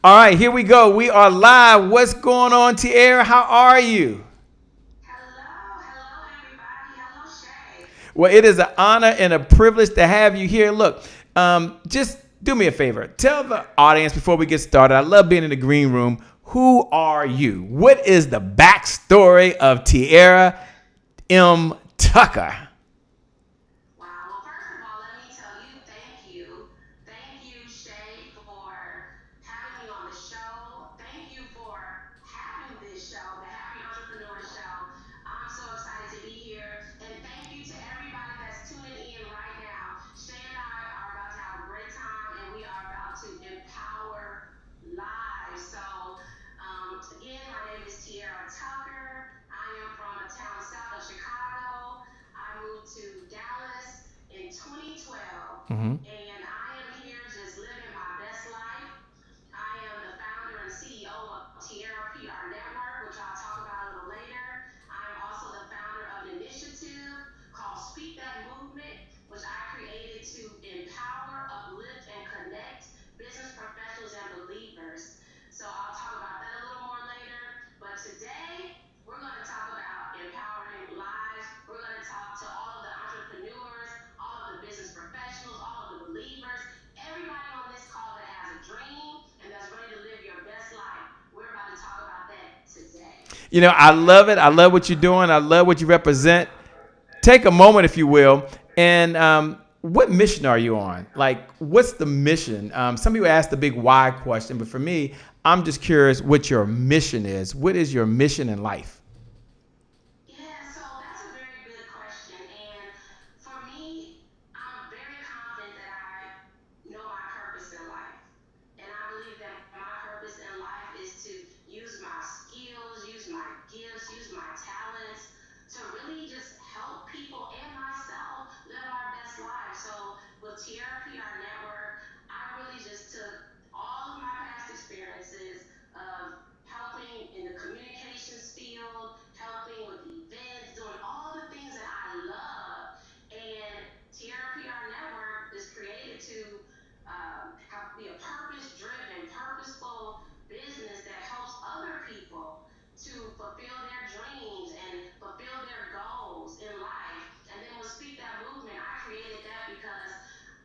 All right, here we go. We are live. What's going on, Tiara? How are you? Hello, hello everybody. Hello Shay. Well, it is an honor and a privilege to have you here. Look, just do me a favor. Tell the audience before we get started. I love being in the green room. Who are you? What is the backstory of Tiara M. Tucker? Wow. Well, first of all, let me tell you, thank you. Thank you, Shay, for having me on the show. Thank you for having this show, the Happy Entrepreneur Show. I'm so excited to be here. And thank you to everybody that's tuning in right now. Shay and I are about to have a great time, and we are about to empower lives. So, again, my name is Tiara Tucker. I am from a town south of Chicago. I moved to Dallas in 2012, Mm-hmm. and I am here just living my best life. I am the founder and CEO of Tiara PR Network, which I'll talk about a little later. I'm also the founder of an initiative called Speak That Movement, which I created to empower, uplift, and connect business professionals and believers. So I'll talk about that a little more later. But today, we're going to talk about empowering lives. We're going to talk to all of the entrepreneurs, all of the business professionals, all of the believers, everybody on this call that has a dream and that's ready to live your best life. We're about to talk about that today. I love it. I love what you're doing. I love what you represent. Take a moment, if you will, and what mission are you on? Like, what's the mission? Some people ask the big why question, but for me, I'm just curious what your mission is. What is your mission in life? Yeah, so that's a very good question. And for me, I'm very confident that I know my purpose in life. And I believe that my purpose in life is to use my skills, use my gifts, use my talents to really just help people and myself live our best lives. So with Tiara PR Network, I really just took all of my past experiences of helping in the communications field, helping with events, doing all the things that I love. And Tiara PR Network is created to be a purpose driven, purposeful business that helps other people to fulfill their dreams and fulfill their goals in life. And then with Speak That Movement, I created that because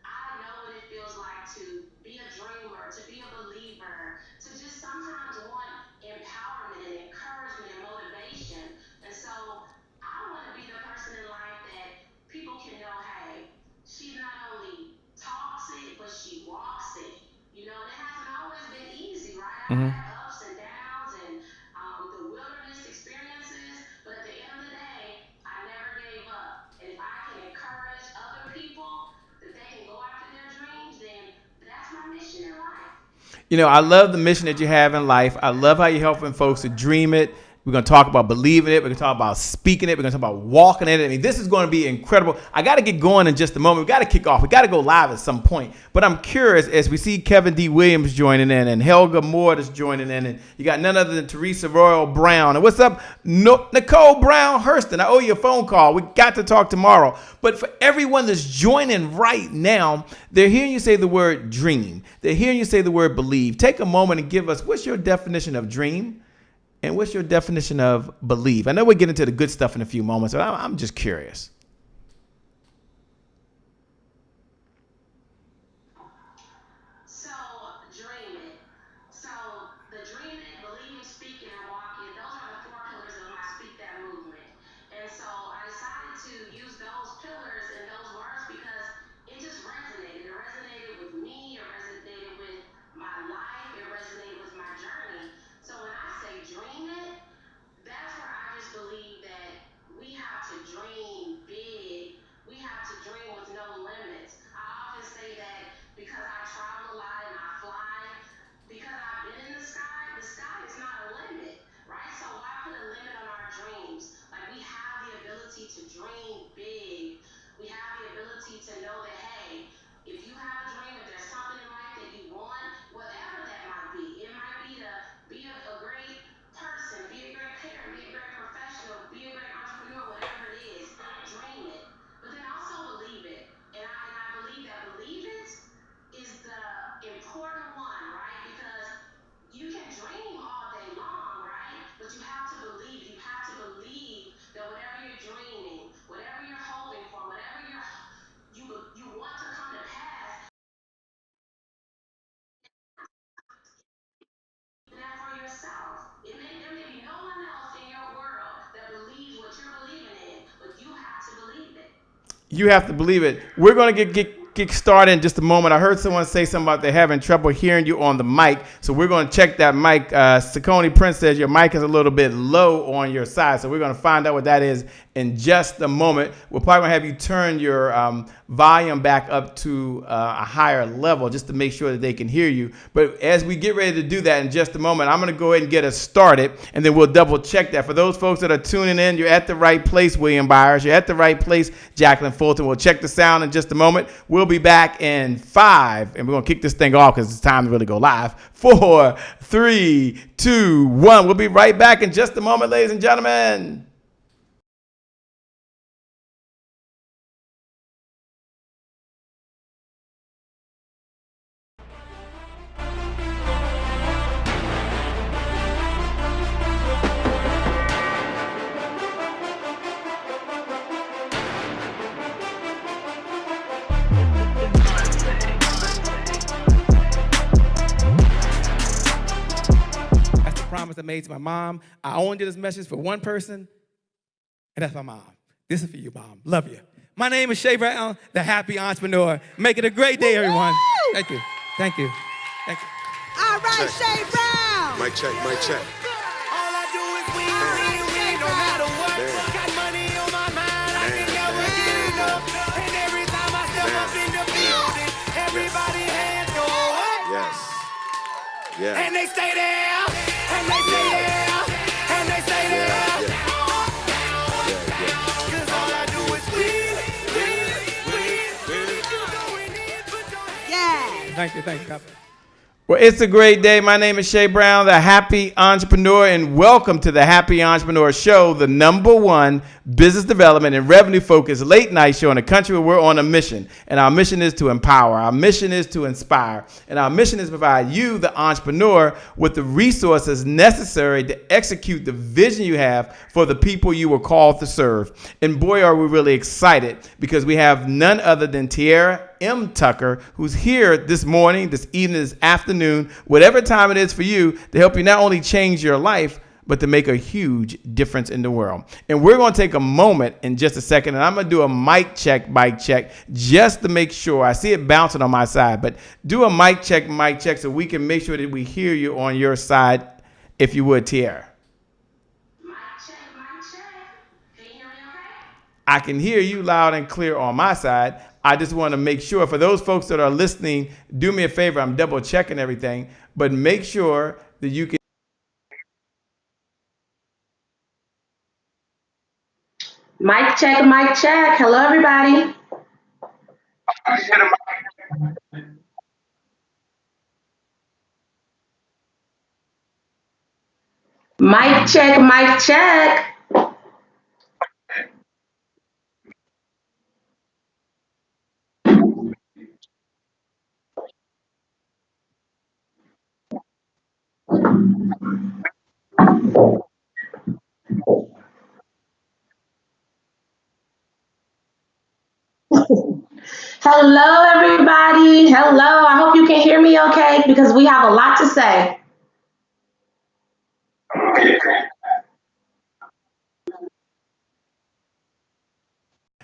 I know what it feels like to be a dreamer, to be a believer, to just sometimes want empowerment and encouragement and motivation. And so I want to be the person in life that people can know, hey, she not only talks it, but she walks it. You know, and it hasn't always been easy, right? I've Mm-hmm. had ups and downs and the wilderness experiences, but at the end of the day, I never gave up. And if I can encourage other people that they can go after their dreams, then that's my mission in life. I love the mission that you have in life. I love how you're helping folks to dream it. We're going to talk about believing it. We're going to talk about speaking it. We're going to talk about walking in it. I mean, this is going to be incredible. I got to get going in just a moment. We got to kick off. We got to go live at some point. But I'm curious as we see Kevin D. Williams joining in and Helga Moore is joining in. And you got none other than Teresa Royal Brown. And what's up, Nicole Brown Hurston? I owe you a phone call. We got to talk tomorrow. But for everyone that's joining right now, they're hearing you say the word dream. They're hearing you say the word believe. Take a moment and give us what's your definition of dream? And what's your definition of believe? I know we'll get into the good stuff in a few moments, but I'm just curious. So, dream it. So, the dreaming, believing, speaking, and walking, those are the four pillars of my Speak That movement. And so, I decided to use those pillars and those words because it just resonated. It resonated with me, it resonated with my life, it resonated with my journey. So, when I say dream it, that's where I just believe that we have to dream big You have to believe it. We're going to get started in just a moment. I heard someone say something about they're having trouble hearing you on the mic, so we're going to check that mic. Saucony Prince says your mic is a little bit low on your side, so we're going to find out what that is in just a moment. We're probably going to have you turn your volume back up to a higher level just to make sure that they can hear you. But as we get ready to do that in just a moment, I'm going to go ahead and get us started, and then we'll double check that. For those folks that are tuning in, you're at the right place, William Byers. You're at the right place, Jacqueline Fulton. We'll check the sound in just a moment. We'll be back in 5, and we're going to kick this thing off because it's time to really go live. 4, 3, 2, 1. We'll be right back in just a moment, ladies and gentlemen. That's the promise I made to my mom. I only did this message for one person, and that's my mom. This is for you, Mom. Love you. My name is Shay Brown, the happy entrepreneur. Make it a great day, everyone. Thank you. Thank you. Thank you. All right, Shay Brown. Mic check, mic check. All I do is win, no matter what. Got money on my mind, I can never get enough. And every time I step up in the building, everybody hands go up. Yes. Yeah. And they stay there, and they stay there, and they stay there. Cause all I do is win. If you doing it, put your hands. Yeah. Thank you. Thank you. Well, it's a great day. My name is Shay Brown, the Happy Entrepreneur, and welcome to the Happy Entrepreneur Show, the #1 business development and revenue focused late night show in the country where we're on a mission. And our mission is to empower. Our mission is to inspire. And our mission is to provide you, the entrepreneur, with the resources necessary to execute the vision you have for the people you were called to serve. And boy, are we really excited because we have none other than Tiara M. Tucker, who's here this morning, this evening, this afternoon, whatever time it is for you, to help you not only change your life, but to make a huge difference in the world. And we're going to take a moment in just a second, and I'm going to do a mic check, just to make sure. I see it bouncing on my side, but do a mic check, so we can make sure that we hear you on your side, if you would, Tiara. Mic check, mic check. Can you hear me okay? I can hear you loud and clear on my side. I just want to make sure for those folks that are listening, do me a favor. I'm double checking everything, but make sure that you can. Mic check, mic check. Hello, everybody. Mic check, mic check. Hello, everybody. Hello. I hope you can hear me okay because we have a lot to say.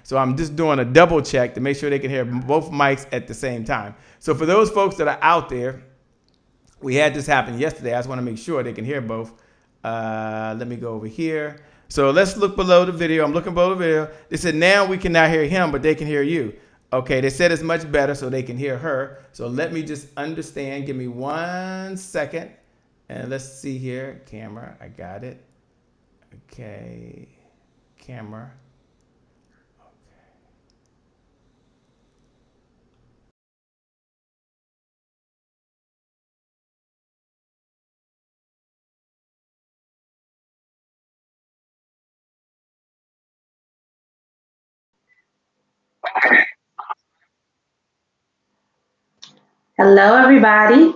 So I'm just doing a double check to make sure they can hear both mics at the same time. So for those folks that are out there, we had this happen yesterday. I just want to make sure they can hear both. Let me go over here. So let's look below the video. I'm looking below the video. They said now we can not hear him, but they can hear you. Okay, they said it's much better so they can hear her. So let me just understand. Give me 1 second. And let's see here. Camera, I got it. Okay, camera. Hello, everybody.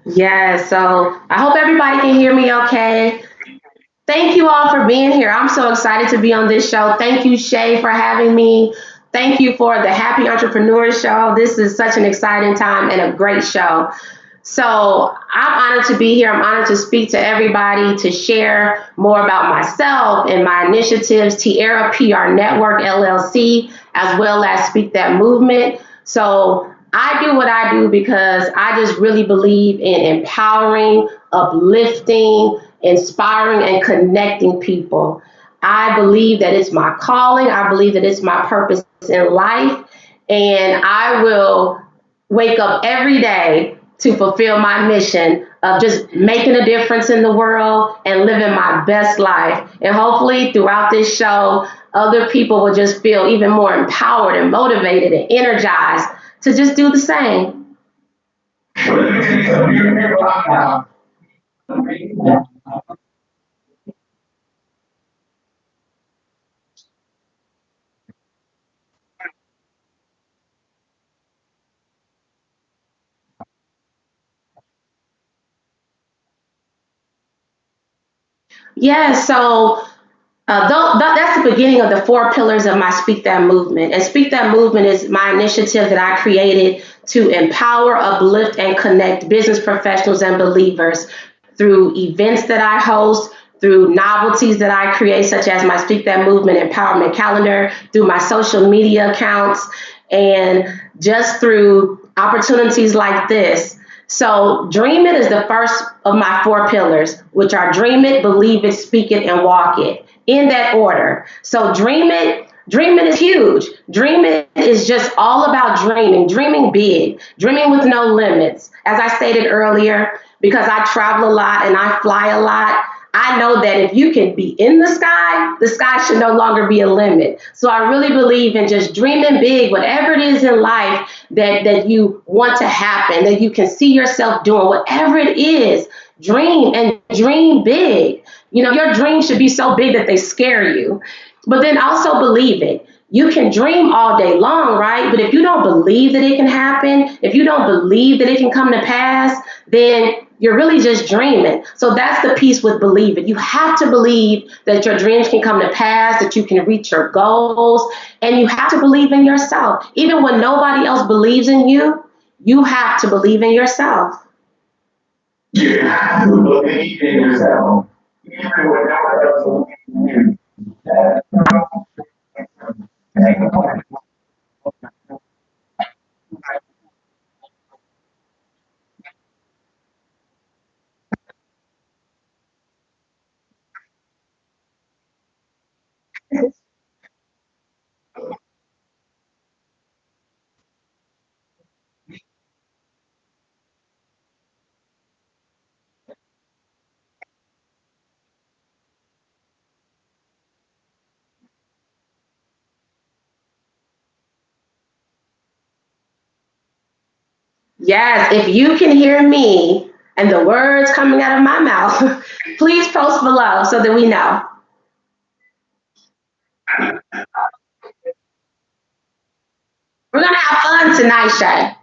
Yeah, so I hope everybody can hear me okay. Thank you all for being here. I'm so excited to be on this show. Thank you, Shay, for having me. Thank you for the Happy Entrepreneur Show. This is such an exciting time and a great show. So I'm honored to be here. I'm honored to speak to everybody, to share more about myself and my initiatives, Tiara PR Network, LLC, as well as Speak That Movement. So I do what I do because I just really believe in empowering, uplifting, inspiring, and connecting people. I believe that it's my calling. I believe that it's my purpose in life. And I will wake up every day to fulfill my mission of just making a difference in the world and living my best life. And hopefully, throughout this show, other people will just feel even more empowered and motivated and energized to just do the same. Yeah, so that's the beginning of the four pillars of my Speak That movement. And Speak That movement is my initiative that I created to empower, uplift, and connect business professionals and believers through events that I host, through novelties that I create, such as my Speak That Movement Empowerment Calendar, through my social media accounts, and just through opportunities like this. So, Dream It is the first of my four pillars, which are Dream It, Believe It, Speak It, and Walk It, in that order. So, Dream It is huge. Dream It is just all about dreaming, dreaming big, dreaming with no limits. As I stated earlier, because I travel a lot and I fly a lot, I know that if you can be in the sky should no longer be a limit. So I really believe in just dreaming big, whatever it is in life that you want to happen, that you can see yourself doing, whatever it is, dream and dream big. You know, your dreams should be so big that they scare you. But then also believe it. You can dream all day long, right? But if you don't believe that it can happen, if you don't believe that it can come to pass, then you're really just dreaming. So that's the piece with believe it. You have to believe that your dreams can come to pass, that you can reach your goals, and you have to believe in yourself. Even when nobody else believes in you, you have to believe in yourself. You have to believe in yourself. Even when nobody else believes in you. Yes, if you can hear me and the words coming out of my mouth, please post below so that we know. We're going to have fun tonight, Shay.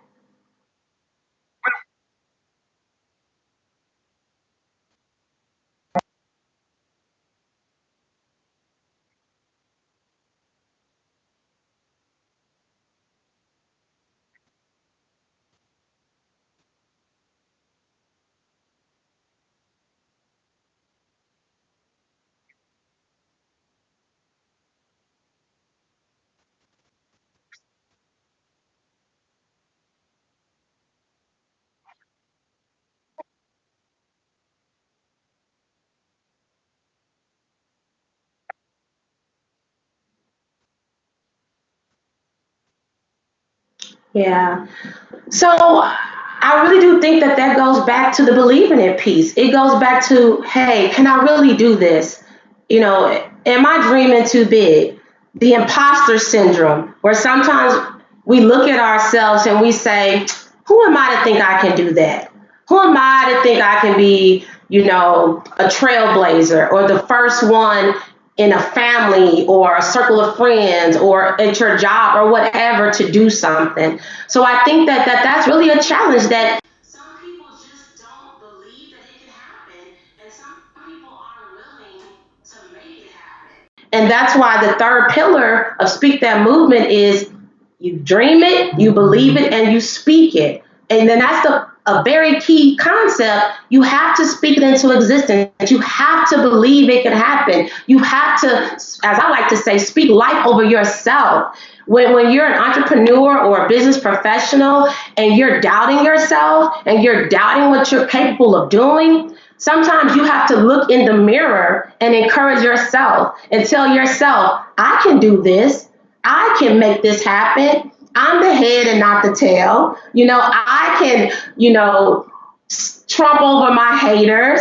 Yeah. So I really do think that that goes back to the believing it piece. It goes back to, hey, can I really do this? You know, am I dreaming too big? The imposter syndrome, where sometimes we look at ourselves and we say, who am I to think I can do that? Who am I to think I can be, a trailblazer or the first one in a family or a circle of friends or at your job or whatever to do something? So I think that's really a challenge that some people just don't believe that it can happen, and some people aren't willing to make it happen. And that's why the third pillar of Speak That Movement is you dream it, you believe it, and you speak it. And then that's a very key concept. You have to speak it into existence. You have to believe it can happen. You have to, as I like to say, speak life over yourself. When you're an entrepreneur or a business professional and you're doubting yourself and you're doubting what you're capable of doing, sometimes you have to look in the mirror and encourage yourself and tell yourself, I can do this. I can make this happen. I'm the head and not the tail. I can, trump over my haters,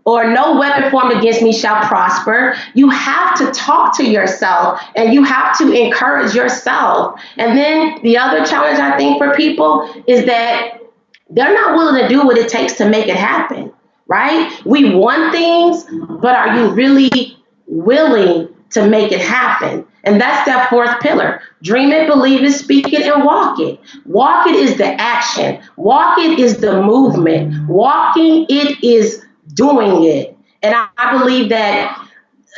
or no weapon formed against me shall prosper. You have to talk to yourself and you have to encourage yourself. And then the other challenge I think for people is that they're not willing to do what it takes to make it happen, right? We want things, but are you really willing to make it happen? And that's that fourth pillar. Dream it, believe it, speak it, and walk it. Walk it is the action. Walk it is the movement. Walking it is doing it. And I believe that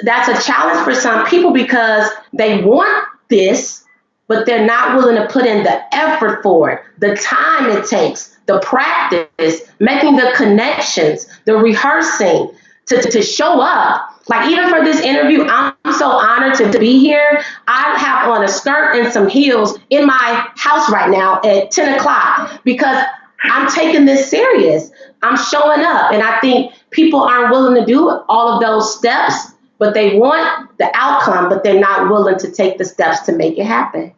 that's a challenge for some people because they want this, but they're not willing to put in the effort for it, the time it takes, the practice, making the connections, the rehearsing to show up. Like even for this interview, I'm so honored to be here. I have on a skirt and some heels in my house right now at 10 o'clock because I'm taking this serious. I'm showing up. And I think people aren't willing to do all of those steps, but they want the outcome, but they're not willing to take the steps to make it happen.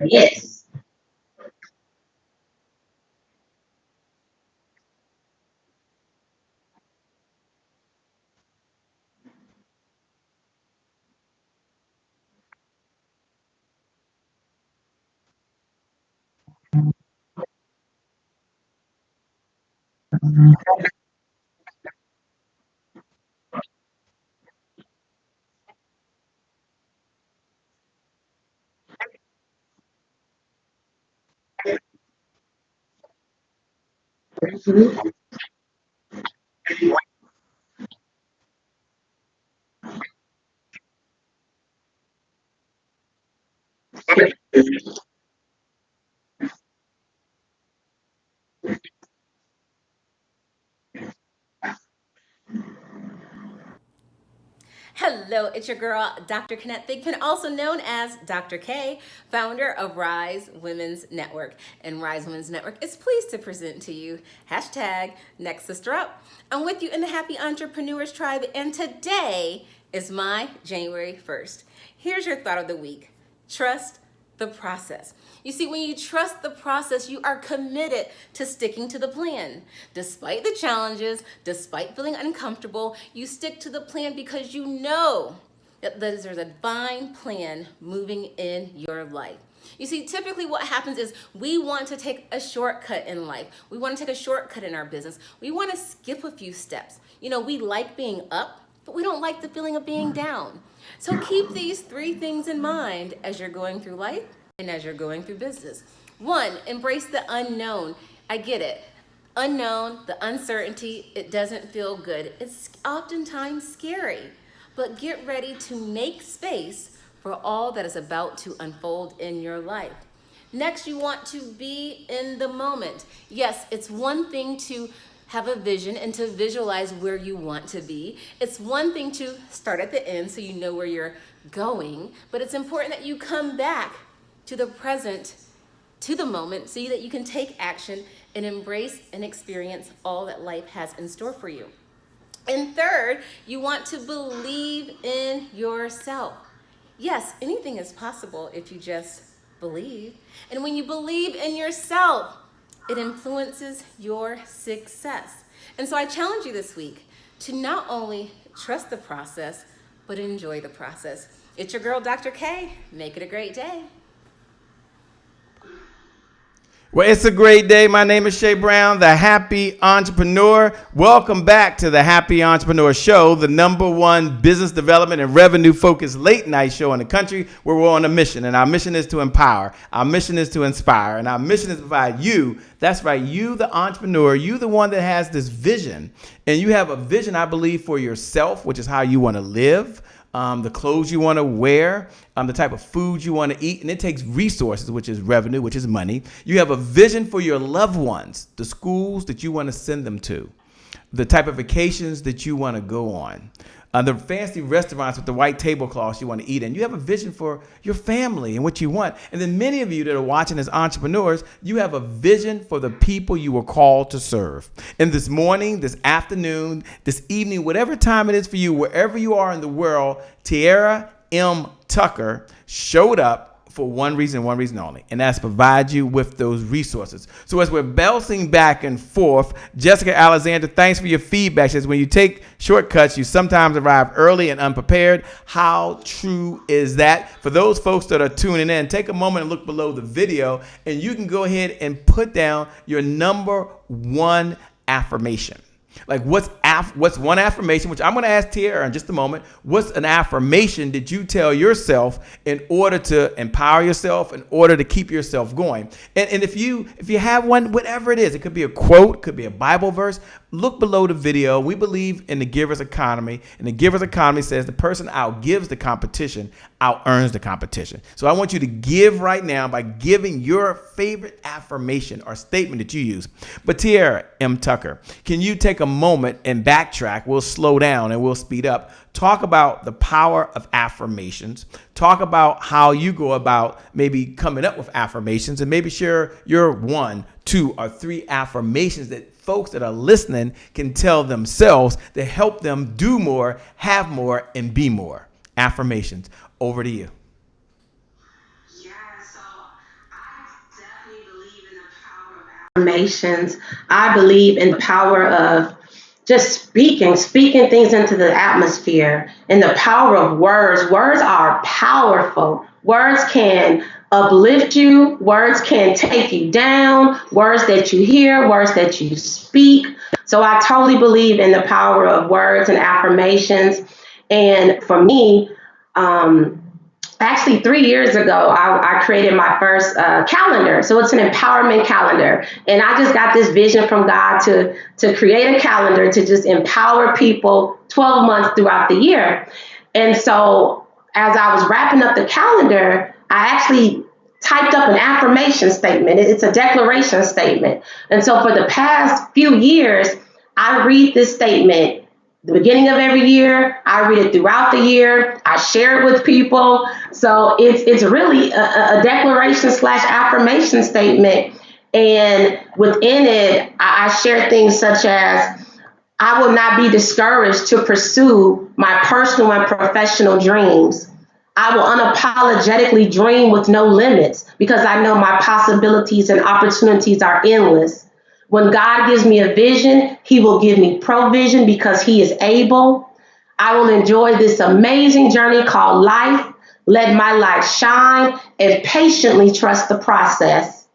Yes. Hello, it's your girl, Dr. Kenneth Thigpen, also known as Dr. K, founder of Rise Women's Network. And Rise Women's Network is pleased to present to you hashtag Next Sister Up. I'm with you in the Happy Entrepreneurs Tribe, and today is my January 1st. Here's your thought of the week. Trust the process. You see, when you trust the process, you are committed to sticking to the plan. Despite the challenges, despite feeling uncomfortable, you stick to the plan because you know that there's a divine plan moving in your life. You see, typically what happens is we want to take a shortcut in life. We want to take a shortcut in our business. We want to skip a few steps. We like being up, but we don't like the feeling of being down. So keep these three things in mind as you're going through life and as you're going through business. One, embrace the unknown. I get it. Unknown, the uncertainty, it doesn't feel good. It's oftentimes scary, but get ready to make space for all that is about to unfold in your life. Next, you want to be in the moment. Yes, it's one thing to have a vision and to visualize where you want to be. It's one thing to start at the end so you know where you're going, but it's important that you come back to the present, to the moment, so that you can take action and embrace and experience all that life has in store for you. And third, you want to believe in yourself. Yes, anything is possible if you just believe. And when you believe in yourself, it influences your success. And so I challenge you this week to not only trust the process, but enjoy the process. It's your girl, Dr. K. Make it a great day. Well, it's a great day. My name is Shay Brown, the Happy Entrepreneur. Welcome back to the Happy Entrepreneur Show, the #1 business development and revenue-focused late-night show in the country, where we're on a mission. And our mission is to empower. Our mission is to inspire. And our mission is to provide you, that's right, you the entrepreneur, you the one that has this vision. And you have a vision, I believe, for yourself, which is how you want to live, the clothes you want to wear, the type of food you want to eat. And it takes resources, which is revenue, which is money. You have a vision for your loved ones, the schools that you want to send them to, the type of vacations that you want to go on, the fancy restaurants with the white tablecloths you want to eat in. You have a vision for your family and what you want. And then many of you that are watching as entrepreneurs, you have a vision for the people you were called to serve. And this morning, this afternoon, this evening, whatever time it is for you, wherever you are in the world, Tiara M. Tucker showed up for one reason only, and that's provide you with those resources. So as we're bouncing back and forth, Jessica Alexander, thanks for your feedback. She says, when you take shortcuts, you sometimes arrive early and unprepared. How true is that? For those folks that are tuning in, take a moment and look below the video, and you can go ahead and put down your #1 affirmation. Like what's one affirmation, which I'm going to ask Tiara in just a moment. What's an affirmation did you tell yourself in order to empower yourself, in order to keep yourself going? And if you have one, whatever it is, it could be a quote, it could be a Bible verse. Look below the video. We believe in the giver's economy, and the giver's economy says the person outgives the competition, out earns the competition. So I want you to give right now by giving your favorite affirmation or statement that you use. But Tiara M. Tucker, can you take a moment and backtrack? We'll slow down and we'll speed up. Talk about the power of affirmations. Talk about how you go about maybe coming up with affirmations, and maybe share your 1, 2, or 3 affirmations that folks that are listening can tell themselves to help them do more, have more, and be more. Affirmations. Over to you. Yeah, so I definitely believe in the power of affirmations. I believe in the power of just speaking things into the atmosphere, and the power of words. Words are powerful. Words can uplift you. Words can take you down. Words that you hear, words that you speak. So I totally believe in the power of words and affirmations. And for me, actually 3 years ago, I created my first calendar. So it's an empowerment calendar. And I just got this vision from God to create a calendar to just empower people 12 months throughout the year. And so as I was wrapping up the calendar, I actually typed up an affirmation statement. It's a declaration statement. And so for the past few years, I read this statement the beginning of every year. I read it throughout the year. I share it with people. So it's really a declaration / affirmation statement. And within it, I share things such as, I will not be discouraged to pursue my personal and professional dreams. I will unapologetically dream with no limits because I know my possibilities and opportunities are endless. When God gives me a vision, he will give me provision because he is able. I will enjoy this amazing journey called life, let my light shine, and patiently trust the process.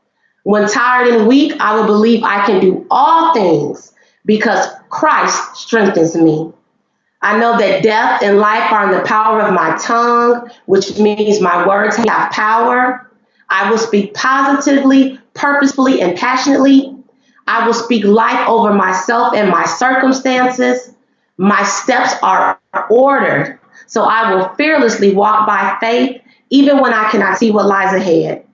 When tired and weak, I will believe I can do all things because Christ strengthens me. I know that death and life are in the power of my tongue, which means my words have power. I will speak positively, purposefully, and passionately. I will speak life over myself and my circumstances. My steps are ordered, so I will fearlessly walk by faith, even when I cannot see what lies ahead.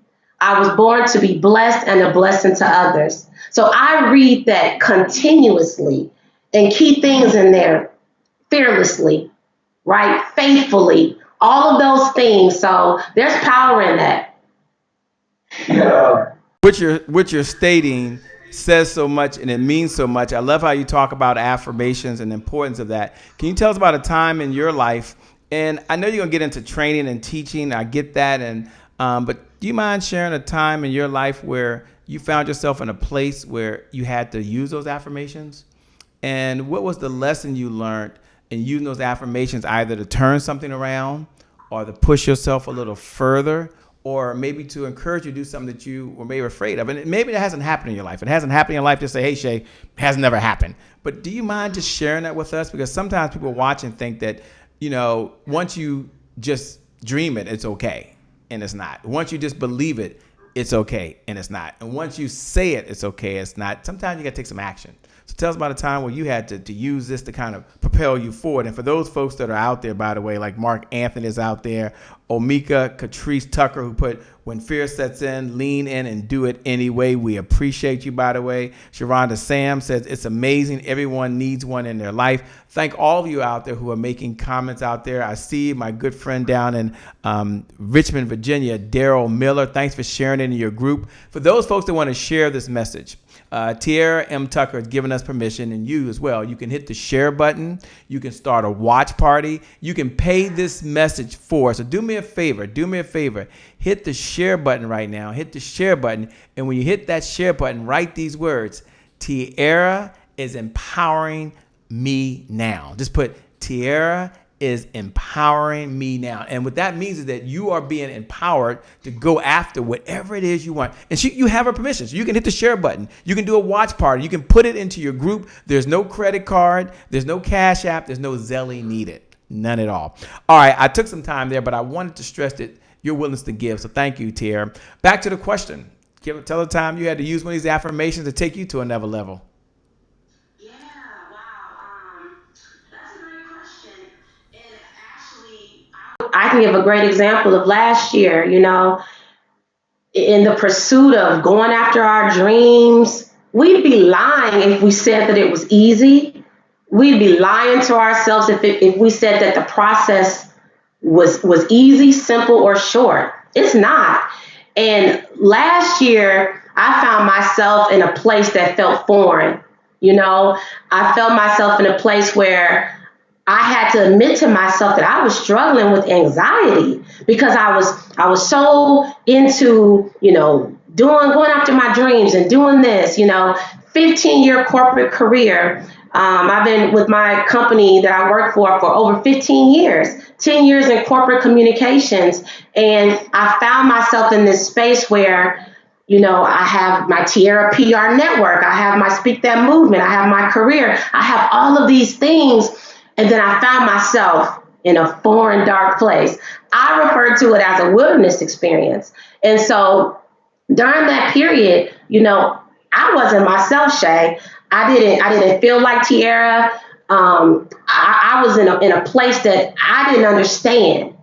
I was born to be blessed and a blessing to others. So I read that continuously, and key things in there: fearlessly, right? Faithfully, all of those things. So there's power in that. What you're stating says so much and it means so much. I love how you talk about affirmations and the importance of that. Can you tell us about a time in your life? And I know you're gonna get into training and teaching. I get that. And but do you mind sharing a time in your life where you found yourself in a place where you had to use those affirmations? And what was the lesson you learned in using those affirmations, either to turn something around or to push yourself a little further, or maybe to encourage you to do something that you were maybe afraid of? And maybe that hasn't happened in your life. It hasn't happened in your life to say, hey, Shay, it has never happened. But do you mind just sharing that with us? Because sometimes people watch and think that, once you just dream it, it's okay. And it's not. Once you just believe it, it's okay. And it's not. And once you say it, it's okay. It's not. Sometimes you got to take some action. So tell us about a time where you had to use this to kind of propel you forward. And for those folks that are out there, by the way, like Mark Anthony is out there, Omika Catrice Tucker, who put, when fear sets in, lean in and do it anyway. We appreciate you, by the way. Sharonda Sam says, it's amazing. Everyone needs one in their life. Thank all of you out there who are making comments out there. I see my good friend down in Richmond, Virginia, Daryl Miller. Thanks for sharing it in your group. For those folks that want to share this message, Tiara M. Tucker has given us permission, and you as well. You can hit the share button. You can start a watch party. You can pay this message forward. So do me a favor. Hit the share button right now. Hit the share button. And when you hit that share button, write these words: Tiara is empowering me now. Just put Tiara is empowering me now. And what that means is that you are being empowered to go after whatever it is you want. And you have her permission. So you can hit the share button. You can do a watch party. You can put it into your group. There's no credit card. There's no Cash App. There's no Zelle needed. None at all. All right. I took some time there, but I wanted to stress that your willingness to give. So thank you, Tiara. Back to the question. Tell the time you had to use one of these affirmations to take you to another level. I can give a great example of last year, in the pursuit of going after our dreams. We'd be lying if we said that it was easy. We'd be lying to ourselves if we said that the process was easy, simple, or short. It's not. And last year, I found myself in a place that felt foreign. I felt myself in a place where I had to admit to myself that I was struggling with anxiety because I was so into, going after my dreams and doing this, 15-year corporate career. I've been with my company that I work for over 15 years, 10 years in corporate communications. And I found myself in this space where, I have my Tiara PR Network. I have my Speak That Movement. I have my career. I have all of these things. And then I found myself in a foreign, dark place. I refer to it as a wilderness experience. And so during that period, I wasn't myself, Shay. I didn't feel like Tiara. I was in a place that I didn't understand.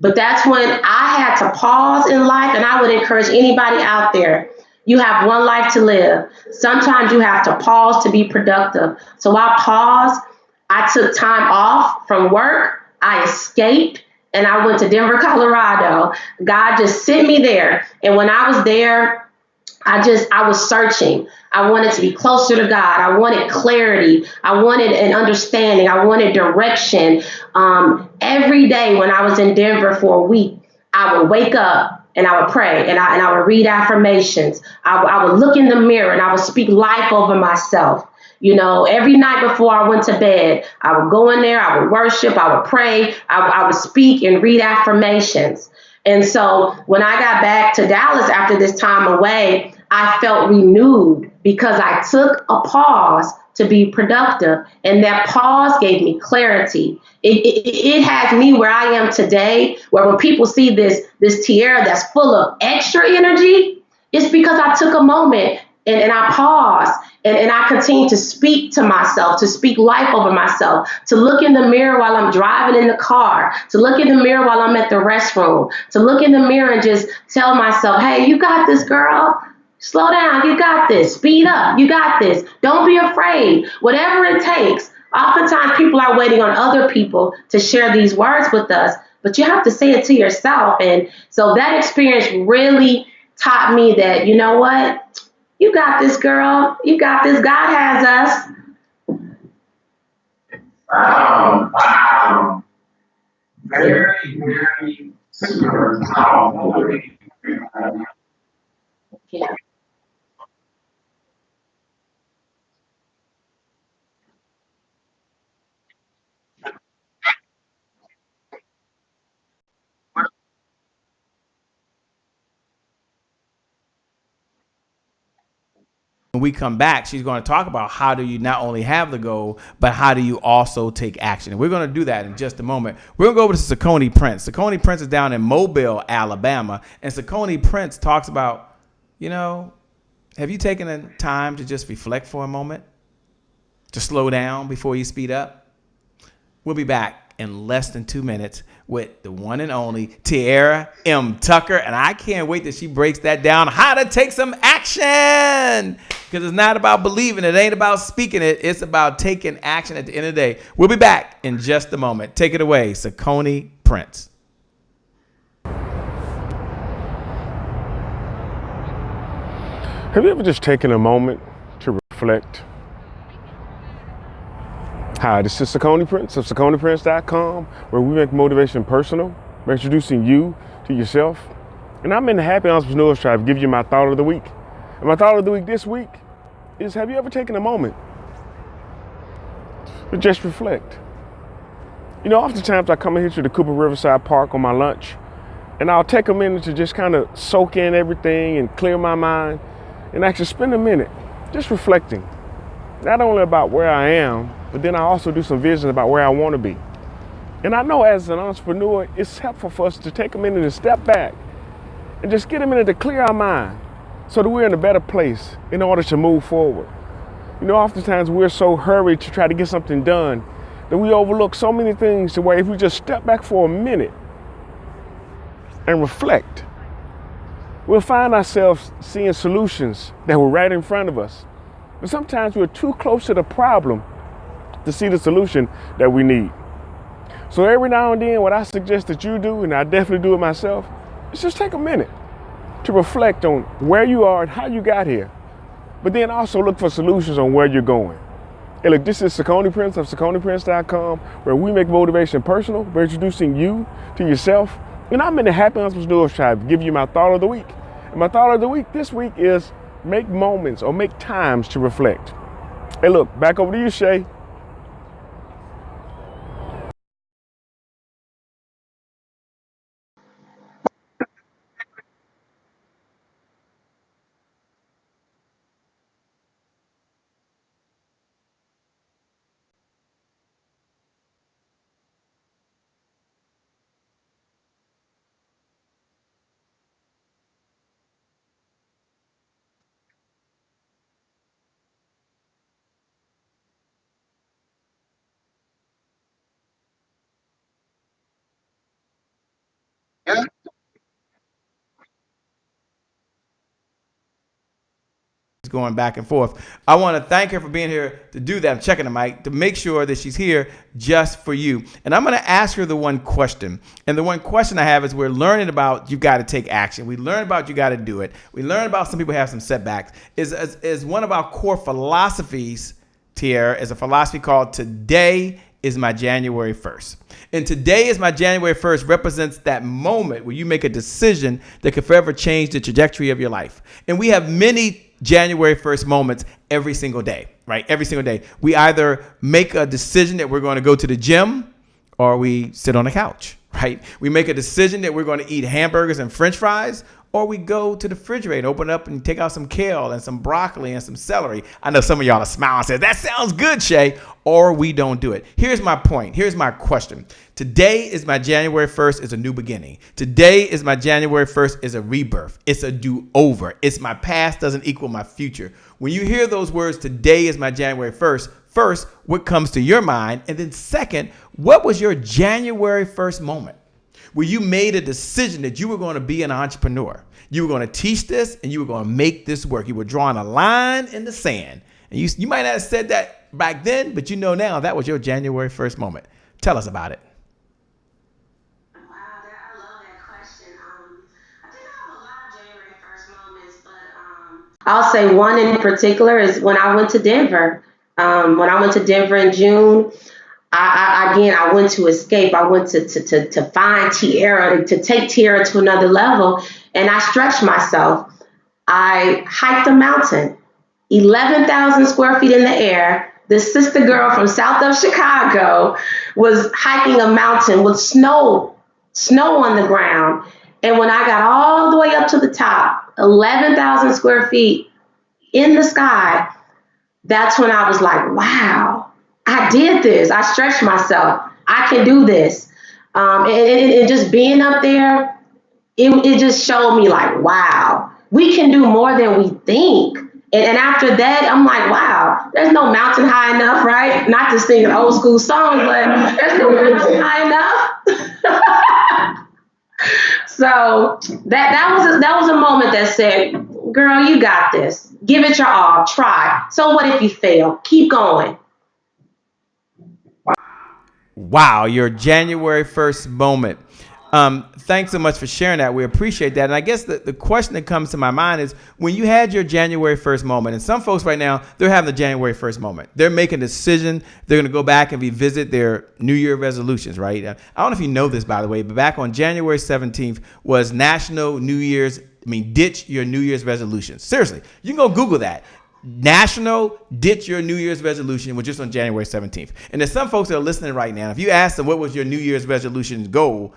But that's when I had to pause in life, and I would encourage anybody out there. You have one life to live. Sometimes you have to pause to be productive. So I paused. I took time off from work. I escaped and I went to Denver, Colorado. God just sent me there. And when I was there, I was searching. I wanted to be closer to God. I wanted clarity. I wanted an understanding. I wanted direction. Every day when I was in Denver for a week, I would wake up and I would pray and I would read affirmations. I would look in the mirror and I would speak life over myself. Every night before I went to bed, I would go in there, I would worship, I would pray, I would speak and read affirmations. And so when I got back to Dallas after this time away, I felt renewed because I took a pause to be productive. And that pause gave me clarity. It has me where I am today, where when people see this Tiara that's full of extra energy, it's because I took a moment and I paused and I continue to speak to myself, to speak life over myself, to look in the mirror while I'm driving in the car, to look in the mirror while I'm at the restroom, to look in the mirror and just tell myself, hey, you got this, girl. Slow down. You got this. Speed up. You got this. Don't be afraid. Whatever it takes. Oftentimes people are waiting on other people to share these words with us, but you have to say it to yourself. And so that experience really taught me that, you know what? You got this, girl. You got this. God has us. Wow. Very, very super powerful. Yeah. When we come back, she's going to talk about how do you not only have the goal, but how do you also take action. And we're going to do that in just a moment. We're going to go over to Saucony Prince. Saucony Prince is down in Mobile, Alabama. And Saucony Prince talks about, have you taken the time to just reflect for a moment? To slow down before you speed up? We'll be back in less than 2 minutes with the one and only Tiara M. Tucker. And I can't wait that she breaks that down, how to take some action. Because it's not about believing it. It ain't about speaking it. It's about taking action at the end of the day. We'll be back in just a moment. Take it away, Saucony Prince. Have you ever just taken a moment to reflect? Hi, this is Saucony Prince of SauconyPrince.com, where we make motivation personal. We're introducing you to yourself. And I'm in the Happy Entrepreneurs Tribe to give you my thought of the week. And my thought of the week this week is, have you ever taken a moment to just reflect? Oftentimes I come in here to the Cooper Riverside Park on my lunch, and I'll take a minute to just kind of soak in everything and clear my mind, and actually spend a minute just reflecting, not only about where I am, but then I also do some vision about where I want to be. And I know as an entrepreneur, it's helpful for us to take a minute and step back and just get a minute to clear our mind so that we're in a better place in order to move forward. Oftentimes we're so hurried to try to get something done that we overlook so many things to where if we just step back for a minute and reflect, we'll find ourselves seeing solutions that were right in front of us. But sometimes we're too close to the problem to see the solution that we need. So every now and then, what I suggest that you do, and I definitely do it myself, is just take a minute to reflect on where you are and how you got here, but then also look for solutions on where you're going. Hey, look, this is Saucony Prince of SauconyPrince.com, where we make motivation personal. We're introducing you to yourself. And I'm in the Happy Entrepreneurs Tribe to give you my thought of the week. And my thought of the week this week is make moments or make times to reflect. Hey, look, back over to you, Shay. Going back and forth. I want to thank her for being here to do that. I'm checking the mic to make sure that she's here just for you. And I'm going to ask her the one question. And the one question I have is, we're learning about you got to take action. We learn about you got to do it. We learn about some people have some setbacks. Is one of our core philosophies, Tiara, is a philosophy called Today is my January 1st. And today is my January 1st represents that moment where you make a decision that could forever change the trajectory of your life. And we have many January 1st moments every single day, right? Every single day. We either make a decision that we're going to go to the gym or we sit on the couch, right? We make a decision that we're going to eat hamburgers and French fries, or we go to the refrigerator and open up and take out some kale and some broccoli and some celery. I know some of y'all are smiling and say, that sounds good, Shay. Or we don't do it. Here's my point. Here's my question. Today is my January 1st is a new beginning. Today is my January 1st is a rebirth. It's a do-over. It's my past doesn't equal my future. When you hear those words, today is my January 1st, first, what comes to your mind? And then second, what was your January 1st moment where you made a decision that you were going to be an entrepreneur? You were going to teach this and you were going to make this work. You were drawing a line in the sand. And you might not have said that back then, but you know now that was your January 1st moment. Tell us about it. Wow, I love that question. I think I have a lot of January 1st moments, but I'll say one in particular is when I went to Denver. When I went to Denver in June, I went to escape. I went to find Tiara, to take Tiara to another level, and I stretched myself. I hiked a mountain, 11,000 square feet in the air. This sister girl from south of Chicago was hiking a mountain with snow on the ground. And when I got all the way up to the top, 11,000 square feet in the sky, that's when I was like, wow, I did this. I stretched myself. I can do this. And just being up there, it just showed me like, wow, we can do more than we think. And after that, I'm like, wow, there's no mountain high enough, right? Not to sing an old school song, but there's no mountain high enough. So that was a moment that said, girl, you got this. Give it your all. Try. So what if you fail? Keep going. Wow, your January 1st moment. Thanks so much for sharing that. We appreciate that. And I guess the question that comes to my mind is, when you had your January 1st moment, and some folks right now, they're having the January 1st moment. They're making a decision. They're going to go back and revisit their New Year resolutions, right? I don't know if you know this, by the way, but back on January 17th was National New Year's, ditch your New Year's resolutions. Seriously, you can go Google that. National Ditch Your New Year's Resolution was just on January 17th. And there's some folks that are listening right now. If you ask them what was your New Year's resolution goal,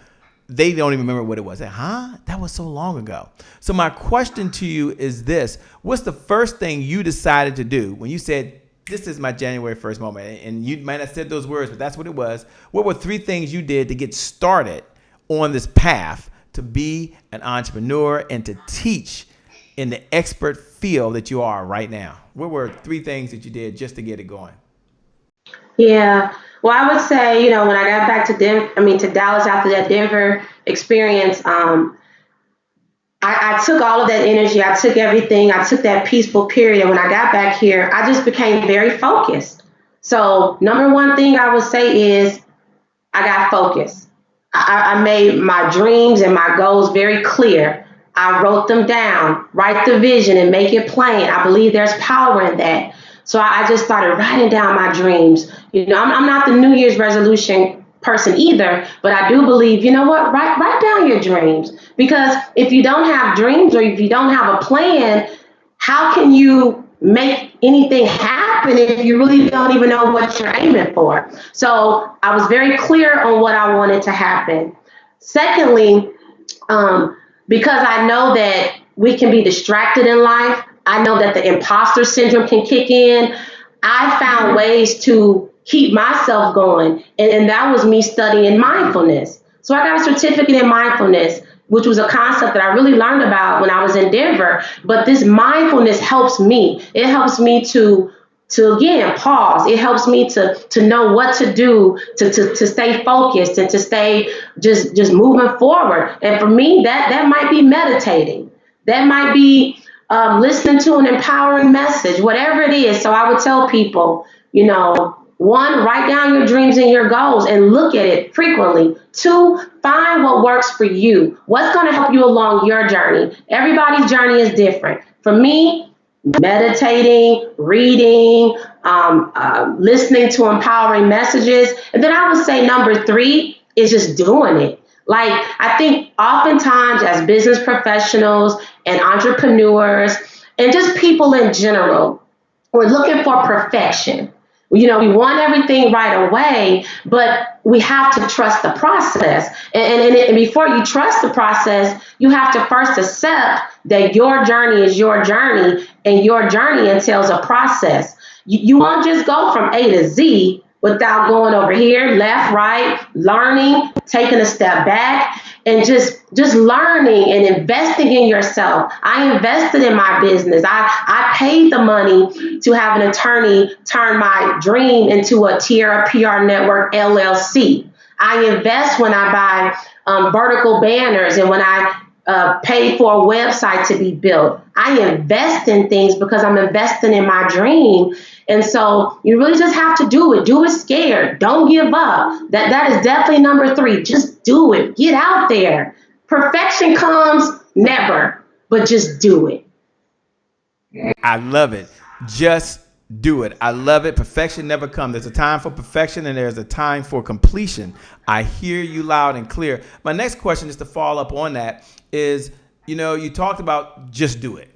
they don't even remember what it was. That was so long ago. So my question to you is this. What's the first thing you decided to do when you said, this is my January 1st moment? And you might have said those words, but that's what it was. What were 3 things you did to get started on this path to be an entrepreneur and to teach in the expert field that you are right now? What were 3 things that you did just to get it going? Yeah. Well, I would say, when I got back to Dallas after that Denver experience, I took all of that energy. I took everything. I took that peaceful period. And when I got back here, I just became very focused. So number one thing I would say is I got focused. I made my dreams and my goals very clear. I wrote them down, write the vision and make it plain. I believe there's power in that. So I just started writing down my dreams. I'm not the New Year's resolution person either, but I do believe, write down your dreams. Because if you don't have dreams or if you don't have a plan, how can you make anything happen if you really don't even know what you're aiming for? So I was very clear on what I wanted to happen. Secondly, because I know that we can be distracted in life, I know that the imposter syndrome can kick in. I found ways to keep myself going. And that was me studying mindfulness. So I got a certificate in mindfulness, which was a concept that I really learned about when I was in Denver. But this mindfulness helps me. It helps me to again, pause. It helps me to know what to do, to stay focused and to stay just moving forward. And for me, that might be meditating. That might be listening to an empowering message, whatever it is. So I would tell people, 1, write down your dreams and your goals and look at it frequently. 2, find what works for you. What's going to help you along your journey? Everybody's journey is different. For me, meditating, reading, listening to empowering messages. And then I would say number 3 is just doing it. Like, I think oftentimes as business professionals and entrepreneurs and just people in general, we're looking for perfection. We want everything right away, but we have to trust the process. And before you trust the process, you have to first accept that your journey is your journey and your journey entails a process. You won't just go from A to Z without going over here, left, right, learning, taking a step back, and just learning and investing in yourself. I invested in my business. I paid the money to have an attorney turn my dream into a Tiara PR Network LLC. I invest when I buy vertical banners and when I pay for a website to be built. I invest in things because I'm investing in my dream. And so you really just have to do it. Do it scared. Don't give up. That is definitely number 3. Just do it. Get out there. Perfection comes never, but just do it. I love it. Just do it. I love it. Perfection never comes. There's a time for perfection and there's a time for completion. I hear you loud and clear. My next question, just to follow up on that, is, you talked about just do it.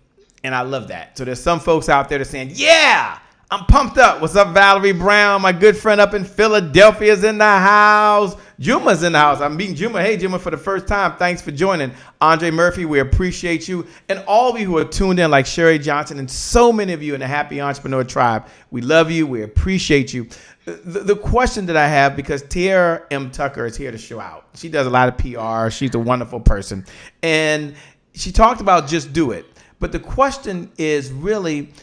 And I love that. So there's some folks out there that are saying, yeah, I'm pumped up. What's up, Valerie Brown? My good friend up in Philadelphia is in the house. Juma's in the house. I'm meeting Juma. Hey, Juma, for the first time. Thanks for joining. Andre Murphy, we appreciate you. And all of you who are tuned in, like Sherry Johnson and so many of you in the Happy Entrepreneur Tribe. We love you. We appreciate you. The question that I have, because Tiara M. Tucker is here to show out. She does a lot of PR. She's a wonderful person. And she talked about just do it. But the question is really,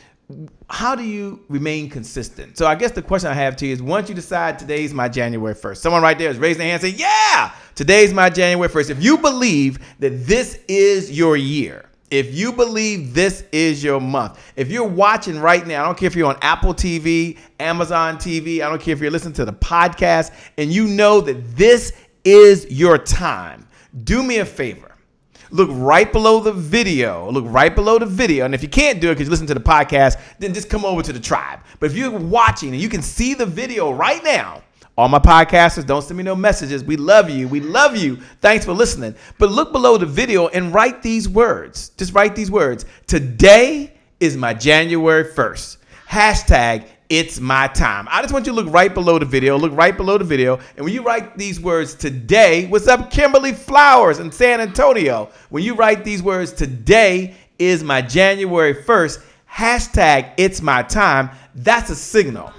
how do you remain consistent? So I guess the question I have to you is, once you decide today's my January 1st, someone right there is raising their hand and say, yeah, today's my January 1st. If you believe that this is your year, if you believe this is your month, if you're watching right now, I don't care if you're on Apple TV, Amazon TV, I don't care if you're listening to the podcast, and you know that this is your time, do me a favor. Look right below the video. And if you can't do it because you listen to the podcast, then just come over to the tribe. But if you're watching and you can see the video right now, all my podcasters, don't send me no messages. We love you. Thanks for listening. But look below the video and write these words. Just write these words. Today is my January 1st. Hashtag it's my time. I just want you to look right below the video. And when you write these words today, what's up, Kimberly Flowers in San Antonio? When you write these words, today is my January 1st, hashtag it's my time, that's a signal.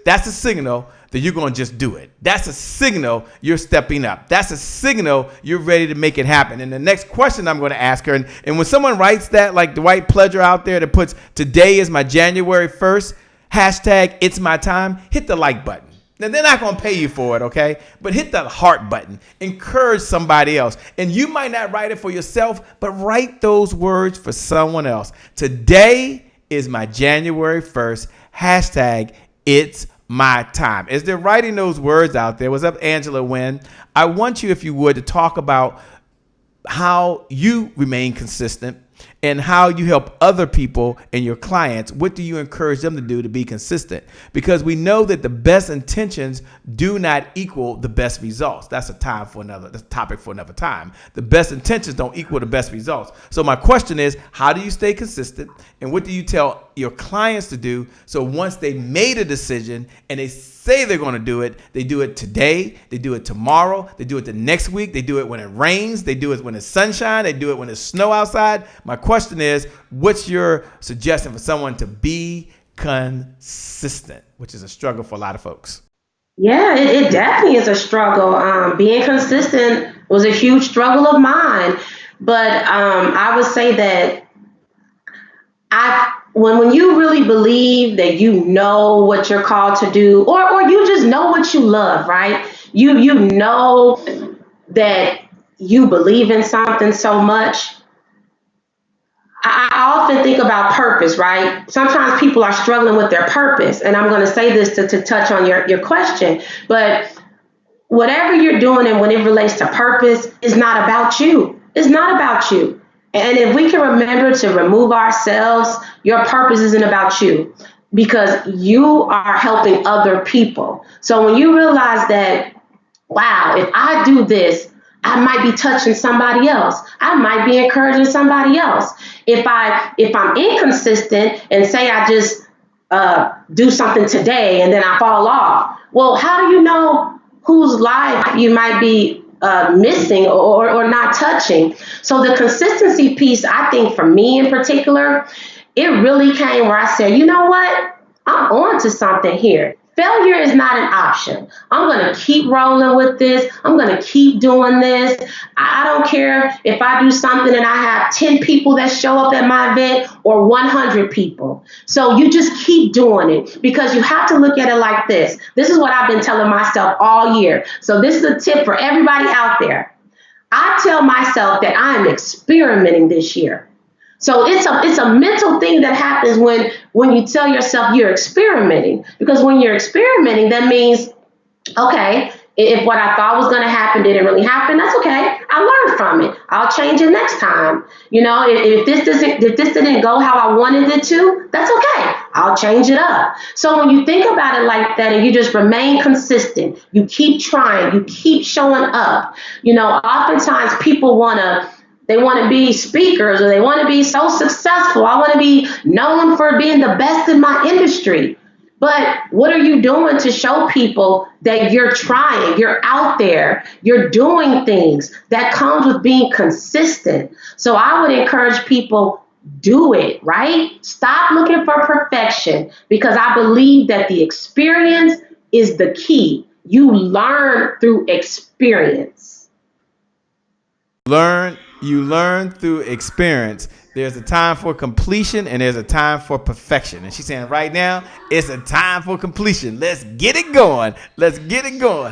That's a signal that you're going to just do it. That's a signal you're stepping up. That's a signal you're ready to make it happen. And the next question I'm going to ask her, and when someone writes that, like the white pledger out there that puts today is my January 1st, hashtag it's my time, hit the like button. Now, they're not going to pay you for it, okay? But hit the heart button. Encourage somebody else. And you might not write it for yourself, but write those words for someone else. Today is my January 1st, hashtag it's my time. As they're writing those words out there, what's up, Angela Wynn? I want you, if you would, to talk about how you remain consistent and how you help other people and your clients. What do you encourage them to do to be consistent? Because we know that the best intentions do not equal the best results. That's a topic for another time. The best intentions don't equal the best results. So my question is, how do you stay consistent? And what do you tell your clients to do so once they made a decision and they say they're going to do it, they do it today, they do it tomorrow, they do it the next week, they do it when it rains, they do it when it's sunshine, they do it when it's snow outside. My question is, what's your suggestion for someone to be consistent, which is a struggle for a lot of folks? Yeah, it definitely is a struggle. Being consistent was a huge struggle of mine. But I would say that when you really believe that you know what you're called to do, or you just know what you love, right? You know that you believe in something so much. I often think about purpose, right? Sometimes people are struggling with their purpose. And I'm going to say this to touch on your question. But whatever you're doing and when it relates to purpose is not about you. It's not about you. And if we can remember to remove ourselves, your purpose isn't about you because you are helping other people. So when you realize that, wow, if I do this, I might be touching somebody else. I might be encouraging somebody else. If I'm inconsistent and say I just do something today and then I fall off, well, how do you know whose life you might be missing or not touching? So the consistency piece, I think for me in particular, it really came where I said, you know what? I'm on to something here. Failure is not an option. I'm going to keep rolling with this. I'm going to keep doing this. I don't care if I do something and I have 10 people that show up at my event or 100 people. So you just keep doing it because you have to look at it like this. This is what I've been telling myself all year. So this is a tip for everybody out there. I tell myself that I'm experimenting this year. So it's a mental thing that happens when you tell yourself you're experimenting, because when you're experimenting, that means, okay, If what I thought was going to happen didn't really happen, that's okay. I learned from it. I'll change it next time. If this didn't go how I wanted it to, that's okay. I'll change it up. So when you think about it like that and you just remain consistent, you keep trying, you keep showing up. Oftentimes people want to be speakers, or they want to be so successful. I want to be known for being the best in my industry. But what are you doing to show people that you're trying, you're out there, you're doing things? That comes with being consistent. So I would encourage people, do it, right? Stop looking for perfection, because I believe that the experience is the key. You learn through experience. You learn through experience. There's a time for completion and there's a time for perfection. And she's saying right now, it's a time for completion. Let's get it going. Let's get it going.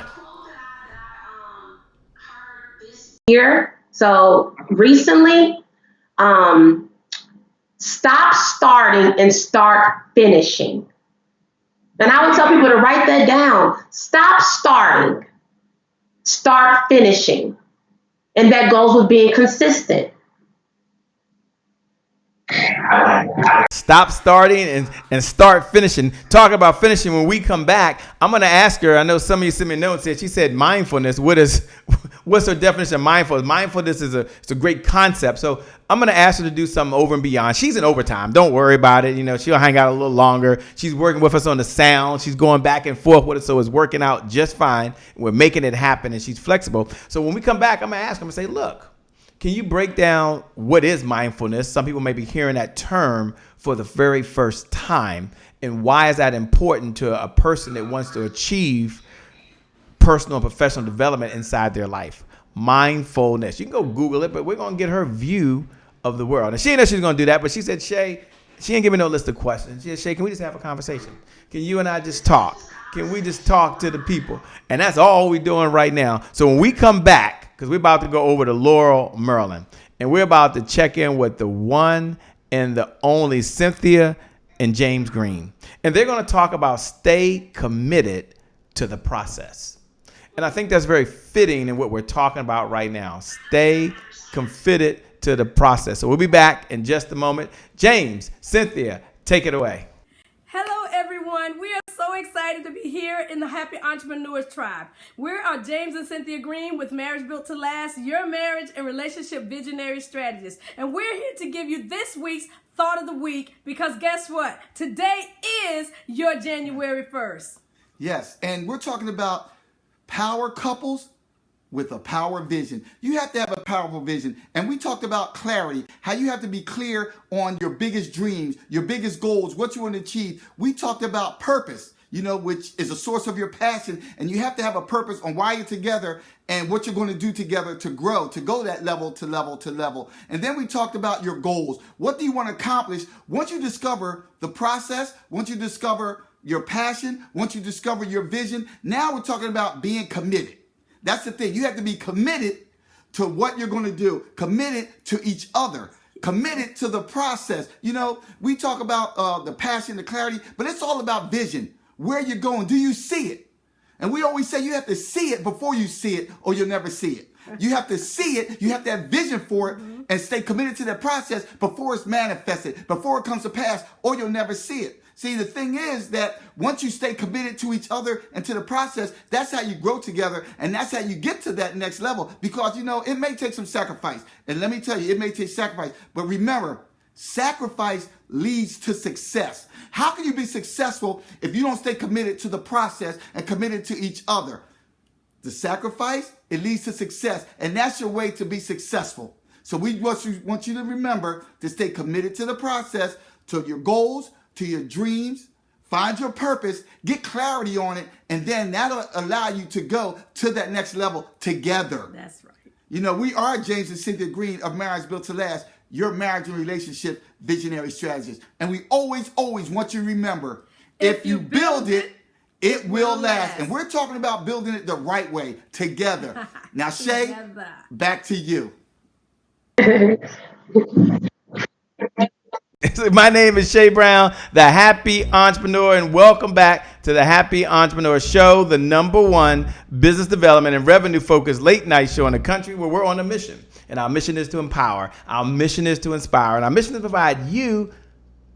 Here, so recently, stop starting and start finishing. And I would tell people to write that down. Stop starting, start finishing. And that goes with being consistent. Stop starting and start finishing. Talk about finishing. When we come back, I'm going to ask her. I know some of you sent me notes here. She said mindfulness. What's her definition of mindfulness? Mindfulness is a great concept. So I'm going to ask her to do something over and beyond. She's in overtime. Don't worry about it. She'll hang out a little longer. She's working with us on the sound. She's going back and forth with it. So it's working out just fine. We're making it happen and she's flexible. So when we come back, I'm going to ask her, say, look, can you break down what is mindfulness? Some people may be hearing that term for the very first time. And why is that important to a person that wants to achieve personal and professional development inside their life? Mindfulness. You can go Google it, but we're going to get her view of the world. And she didn't know she was going to do that, but she said, Shay, she didn't give me no list of questions. She said, Shay, can we just have a conversation? Can you and I just talk? Can we just talk to the people? And that's all we're doing right now. So when we come back, because we're about to go over to Laurel, Maryland, and we're about to check in with the one and the only Cynthia and James Green. And they're going to talk about stay committed to the process. And I think that's very fitting in what we're talking about right now. Stay committed to the process. So we'll be back in just a moment. James, Cynthia, take it away. Hello, everyone. We are so excited to be here in the Happy Entrepreneurs Tribe. We are James and Cynthia Green with Marriage Built to Last, your marriage and relationship visionary strategist. And we're here to give you this week's Thought of the Week, because guess what? Today is your January 1st. Yes, and we're talking about power couples with a power vision. You have to have a powerful vision. And we talked about clarity, how you have to be clear on your biggest dreams, your biggest goals, what you want to achieve. We talked about purpose, which is a source of your passion. And you have to have a purpose on why you're together and what you're going to do together to grow, to go that level to level to level. And then we talked about your goals. What do you want to accomplish? Once you discover the process, once you discover your passion, once you discover your vision, now we're talking about being committed. That's the thing. You have to be committed to what you're going to do, committed to each other, committed to the process. We talk about the passion, the clarity, but it's all about vision. Where you're going, do you see it? And we always say you have to see it before you see it, or you'll never see it. You have to see it, you have to have vision for it, and stay committed to that process before it's manifested, before it comes to pass, or you'll never see it. See, the thing is that once you stay committed to each other and to the process, that's how you grow together, and that's how you get to that next level. Because, it may take some sacrifice. And let me tell you, it may take sacrifice. But remember, sacrifice leads to success. How can you be successful if you don't stay committed to the process and committed to each other? The sacrifice, it leads to success. And that's your way to be successful. So we want you to remember to stay committed to the process, to your goals, to your dreams, find your purpose, get clarity on it, and then that'll allow you to go to that next level together. That's right. We are James and Cynthia Green of Marriage Built to Last, your marriage and relationship visionary strategist. And we always want you to remember, if you build it, it will last. And we're talking about building it the right way, together. Now, Shay, back to you. My name is Shay Brown, the Happy Entrepreneur, and welcome back to the Happy Entrepreneur Show, the #1 business development and revenue focused late night show in the country, where we're on a mission. And our mission is to empower. Our mission is to inspire. And our mission is to provide you,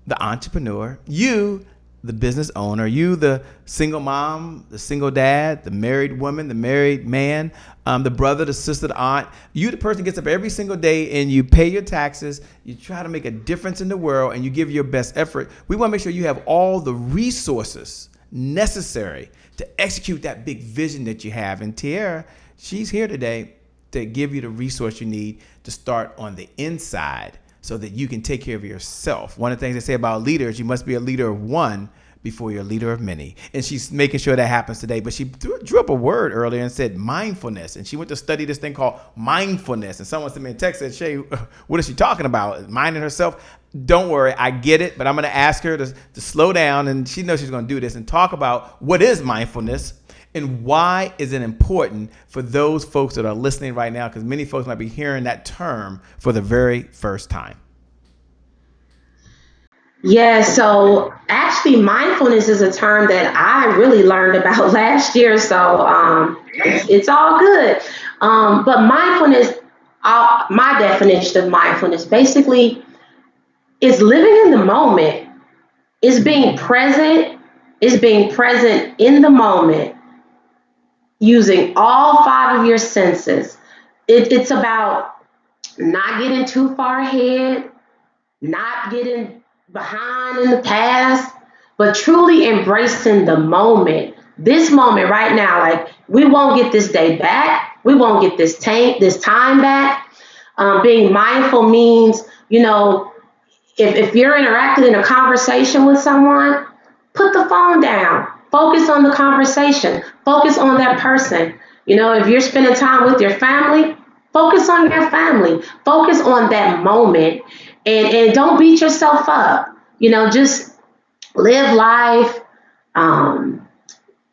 the entrepreneur, you, the business owner, you, the single mom, the single dad, the married woman, the married man, the brother, the sister, the aunt, you, the person gets up every single day and you pay your taxes, you try to make a difference in the world, and you give your best effort. We want to make sure you have all the resources necessary to execute that big vision that you have. And Tiara, she's here today to give you the resource you need to start on the inside, so that you can take care of yourself. One of the things they say about leaders, you must be a leader of one before you're a leader of many. And she's making sure that happens today. But she drew up a word earlier and said mindfulness. And she went to study this thing called mindfulness. And someone sent me a text and said, Shay, what is she talking about? Minding herself? Don't worry, I get it. But I'm going to ask her to slow down. And she knows she's going to do this and talk about what is mindfulness. And why is it important for those folks that are listening right now? Because many folks might be hearing that term for the very first time. Yeah, so actually mindfulness is a term that I really learned about last year. So it's all good. But mindfulness, my definition of mindfulness basically is living in the moment. It's being present. It's being present in the moment, using all 5 of your senses. It's about not getting too far ahead, not getting behind in the past, but truly embracing the moment. This moment right now, like we won't get this day back. We won't get this time back. Being mindful means, if you're interacting in a conversation with someone, put the phone down. Focus on the conversation. Focus on that person. If you're spending time with your family, focus on your family. Focus on that moment, and don't beat yourself up. Just live life.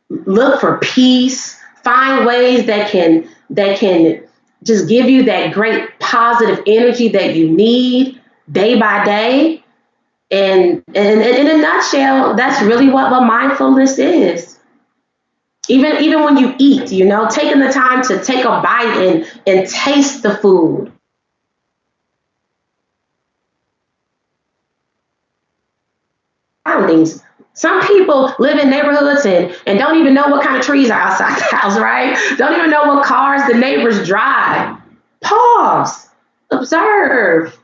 Look for peace. Find ways that can just give you that great positive energy that you need day by day. And in a nutshell, that's really what mindfulness is. Even when you eat, taking the time to take a bite and taste the food. Surroundings. Some people live in neighborhoods and don't even know what kind of trees are outside the house, right? Don't even know what cars the neighbors drive. Pause. Observe.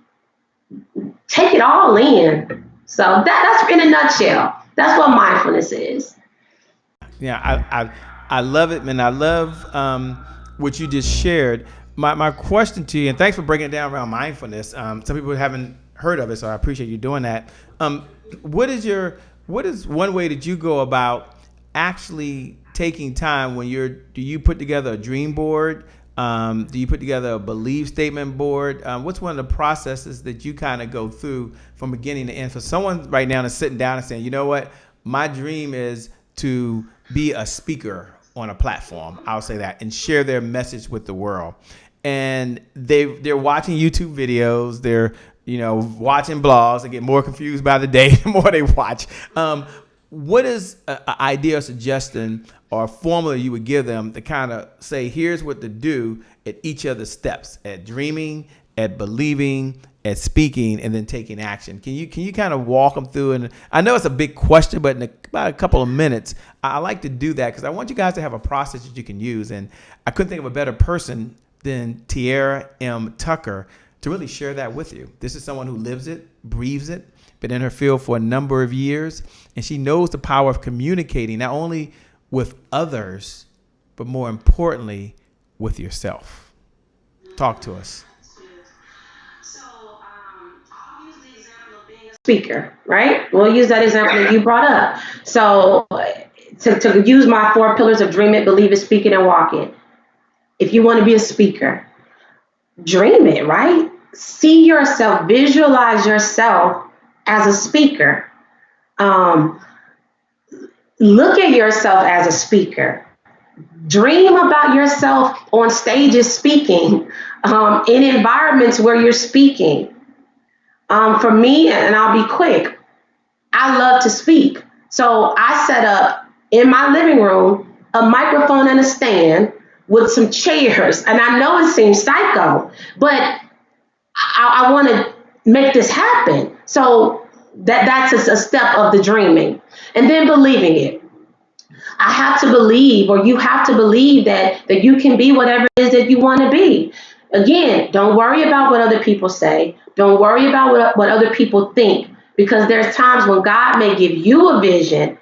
Take it all in. So that's in a nutshell. That's what mindfulness is. Yeah, I love it, man. I love what you just shared. My question to you, and thanks for breaking it down around mindfulness. Some people haven't heard of it, so I appreciate you doing that. What is one way that you go about actually taking time when do you put together a dream board? Do you put together a belief statement board? What's one of the processes that you kind of go through from beginning to end? For someone right now that's sitting down and saying, you know what, my dream is to be a speaker on a platform, I'll say that, and share their message with the world. And they're watching YouTube videos, they're watching blogs, they get more confused by the day the more they watch. What is an idea or suggestion or a formula you would give them to kind of say, here's what to do at each of the steps, at dreaming, at believing, at speaking, and then taking action? Can you kind of walk them through? And I know it's a big question, but in about a couple of minutes, I like to do that because I want you guys to have a process that you can use. And I couldn't think of a better person than Tiara M. Tucker to really share that with you. This is someone who lives it, breathes it, been in her field for a number of years, and she knows the power of communicating not only with others, but more importantly, with yourself. Talk to us. So I'll use the example of being a speaker, right? We'll use that example that you brought up. So to use my 4 pillars of dream it, believe it, speak it, and walk it. If you want to be a speaker, dream it, right? See yourself, visualize yourself as a speaker. Look at yourself as a speaker. Dream about yourself on stages speaking, in environments where you're speaking. For me, and I'll be quick, I love to speak. So I set up in my living room, a microphone and a stand with some chairs. And I know it seems psycho, but I want to make this happen. So that's a step of the dreaming. And then believing it. I have to believe, or you have to believe that you can be whatever it is that you want to be. Again, don't worry about what other people say. Don't worry about what other people think, because there's times when God may give you a vision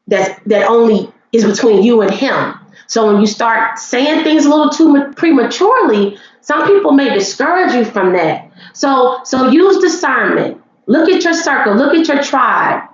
that only is between you and him. So when you start saying things a little too prematurely, some people may discourage you from that. So use discernment. Look at your circle. Look at your tribe.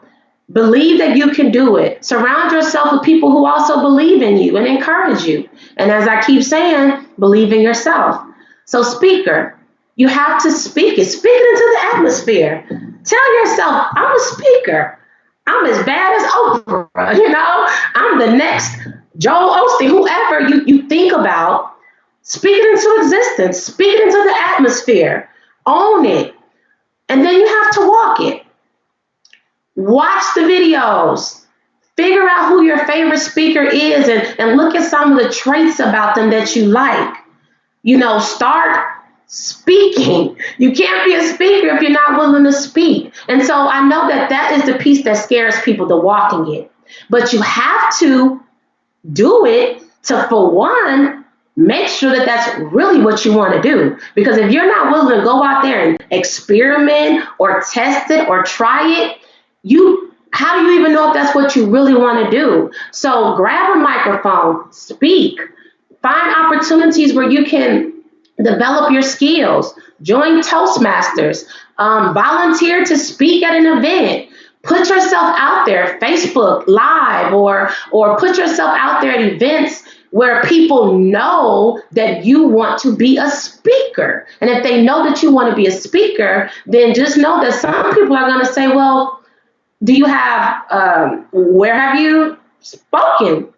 Believe that you can do it. Surround yourself with people who also believe in you and encourage you. And as I keep saying, believe in yourself. So speaker, you have to speak it. Speak it into the atmosphere. Tell yourself, I'm a speaker. I'm as bad as Oprah. You know, I'm the next Joel Osteen, whoever you think about. Speak it into existence. Speak it into the atmosphere. Own it. And then you have to walk it. Watch the videos. Figure out who your favorite speaker is and look at some of the traits about them that you like. You know, start speaking. You can't be a speaker if you're not willing to speak. And so I know that is the piece that scares people, the walking it. But you have to do it to, for one, make sure that that's really what you want to do. Because if you're not willing to go out there and experiment or test it or try it, how do you even know if that's what you really want to do? So grab a microphone, speak, find opportunities where you can develop your skills, join Toastmasters, volunteer to speak at an event, put yourself out there, Facebook Live, or put yourself out there at events where people know that you want to be a speaker. And if they know that you want to be a speaker, then just know that some people are going to say, well, do you have, where have you spoken?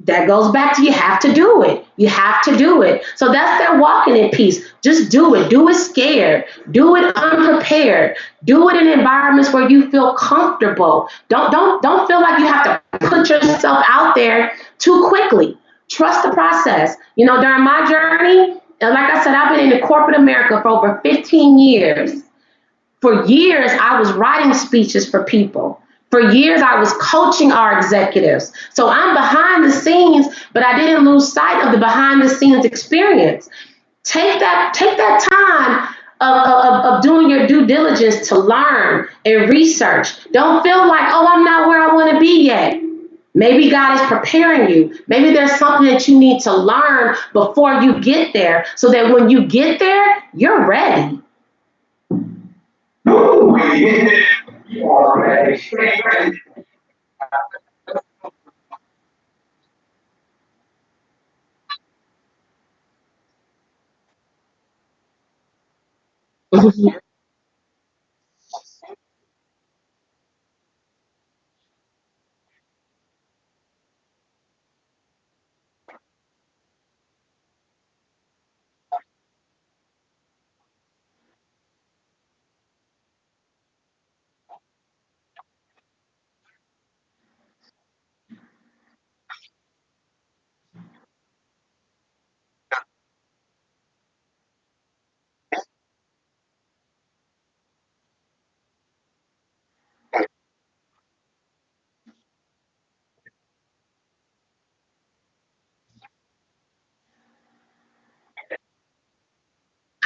That goes back to you have to do it. You have to do it. So that's that walking in piece. Just do it. Do it scared. Do it unprepared. Do it in environments where you feel comfortable. Don't feel like you have to put yourself out there too quickly. Trust the process. You know, during my journey, and like I said, I've been in corporate America for over 15 years. For years, I was writing speeches for people. For years, I was coaching our executives. So I'm behind the scenes, but I didn't lose sight of the behind the scenes experience. Take that time of doing your due diligence to learn and research. Don't feel like, oh, I'm not where I want to be yet. Maybe God is preparing you. Maybe there's something that you need to learn before you get there, so that when you get there, you're ready. You are ready.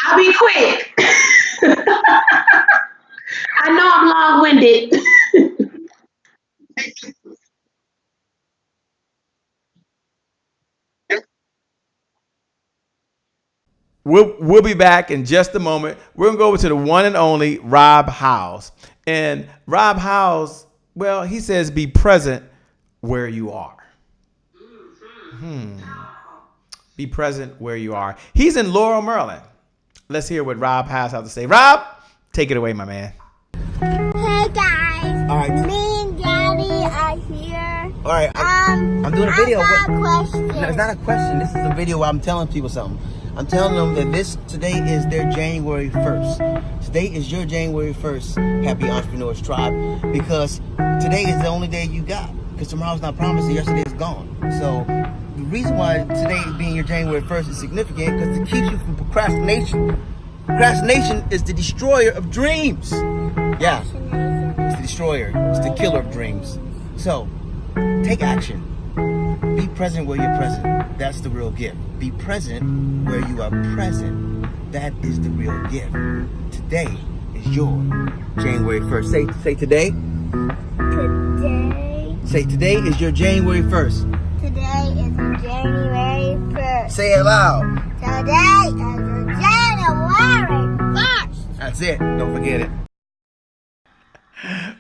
I'll be quick. I know I'm long-winded. We'll be back in just a moment. We're gonna go over to the one and only Rob Howes. And Rob Howes, well, he says be present where you are. Be present where you are. He's in Laurel, Maryland. Let's hear what Rob Howes has to say. Rob, take it away, my man. Hey guys, All right. me and Daddy are here. All right, I'm doing a video. I got a question. No, it's not a question. This is a video where I'm telling people something. I'm telling them that today is their January 1st. Today is your January 1st Happy Entrepreneurs Tribe, because today is the only day you got. because tomorrow's not promised and yesterday is gone. So the reason why today being your January 1st is significant because it keeps you from procrastination. Procrastination is the destroyer of dreams. Yeah, it's the destroyer. It's the killer of dreams. So take action. Be present where you're present. That's the real gift. Be present where you are present. That is the real gift. Today is your January 1st. Say today. Today. Say today is your January 1st. Today is January 1st. Say it loud. Today is January 1st. That's it. Don't forget it.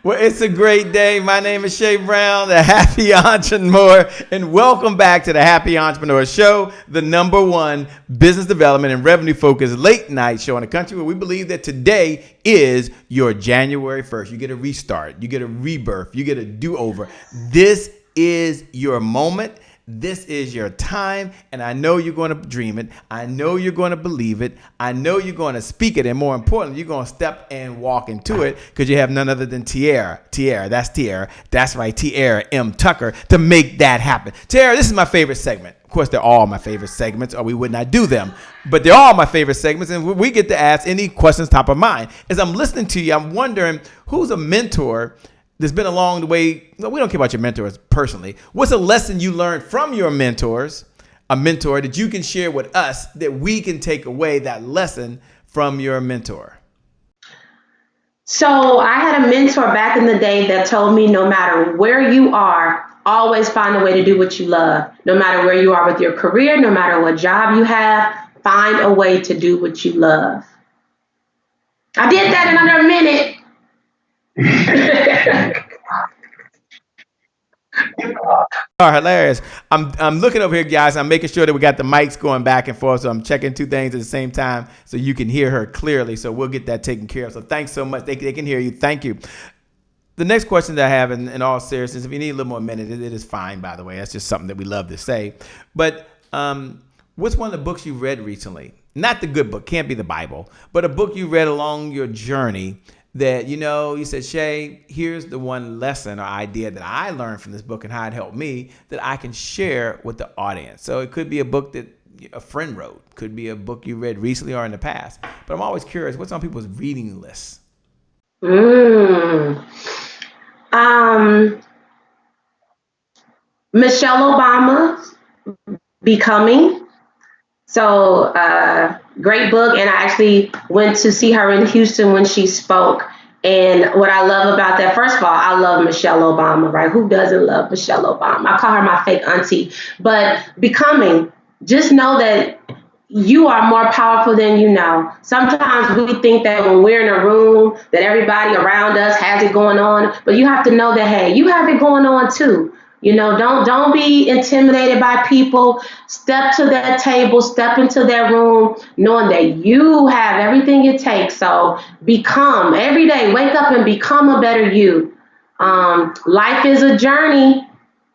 Well, it's a great day. My name is Shay Brown, the Happy Entrepreneur, and welcome back to the Happy Entrepreneur Show, the #1 business development and revenue focused late night show in the country where we believe that today is your January 1st. You get a restart, you get a rebirth, you get a do-over. This is your moment. This is your time, and I know you're going to dream it. I know you're going to believe it. I know you're going to speak it, and more importantly, you're going to step and walk into it because you have none other than Tiara. That's Tiara. That's right, Tiara M. Tucker to make that happen. Tiara, this is my favorite segment. Of course, they're all my favorite segments, or we would not do them. But they're all my favorite segments, and we get to ask any questions top of mind. As I'm listening to you, I'm wondering who's a mentor that's been along the way. No, we don't care about your mentors personally. What's a lesson you learned from your mentors, a mentor that you can share with us that we can take away that lesson from your mentor? So I had a mentor back in the day that told me no matter where you are, always find a way to do what you love. No matter where you are with your career, no matter what job you have, find a way to do what you love. I did that in under a minute. Oh, hilarious. I'm looking over here, guys. I'm making sure that we got the mics going back and forth. So I'm checking two things at the same time so you can hear her clearly. So we'll get that taken care of. So thanks so much. They can hear you. Thank you. The next question that I have in all seriousness, if you need a little more minute, it is fine, by the way. That's just something that we love to say. But what's one of the books you read recently? Not the good book, can't be the Bible, but a book you read along your journey that, you said, Shay, here's the one lesson or idea that I learned from this book and how it helped me that I can share with the audience. So it could be a book that a friend wrote, could be a book you read recently or in the past. But I'm always curious, what's on people's reading lists? Michelle Obama, Becoming. So great book. And I actually went to see her in Houston when she spoke. And what I love about that, first of all, I love Michelle Obama, right? Who doesn't love Michelle Obama? I call her my fake auntie. But Becoming, just know that you are more powerful than you know. Sometimes we think that when we're in a room that everybody around us has it going on, but you have to know that, hey, you have it going on too. Don't be intimidated by people. Step to that table, step into that room, knowing that you have everything it takes. So become every day, wake up and become a better you. Life is a journey.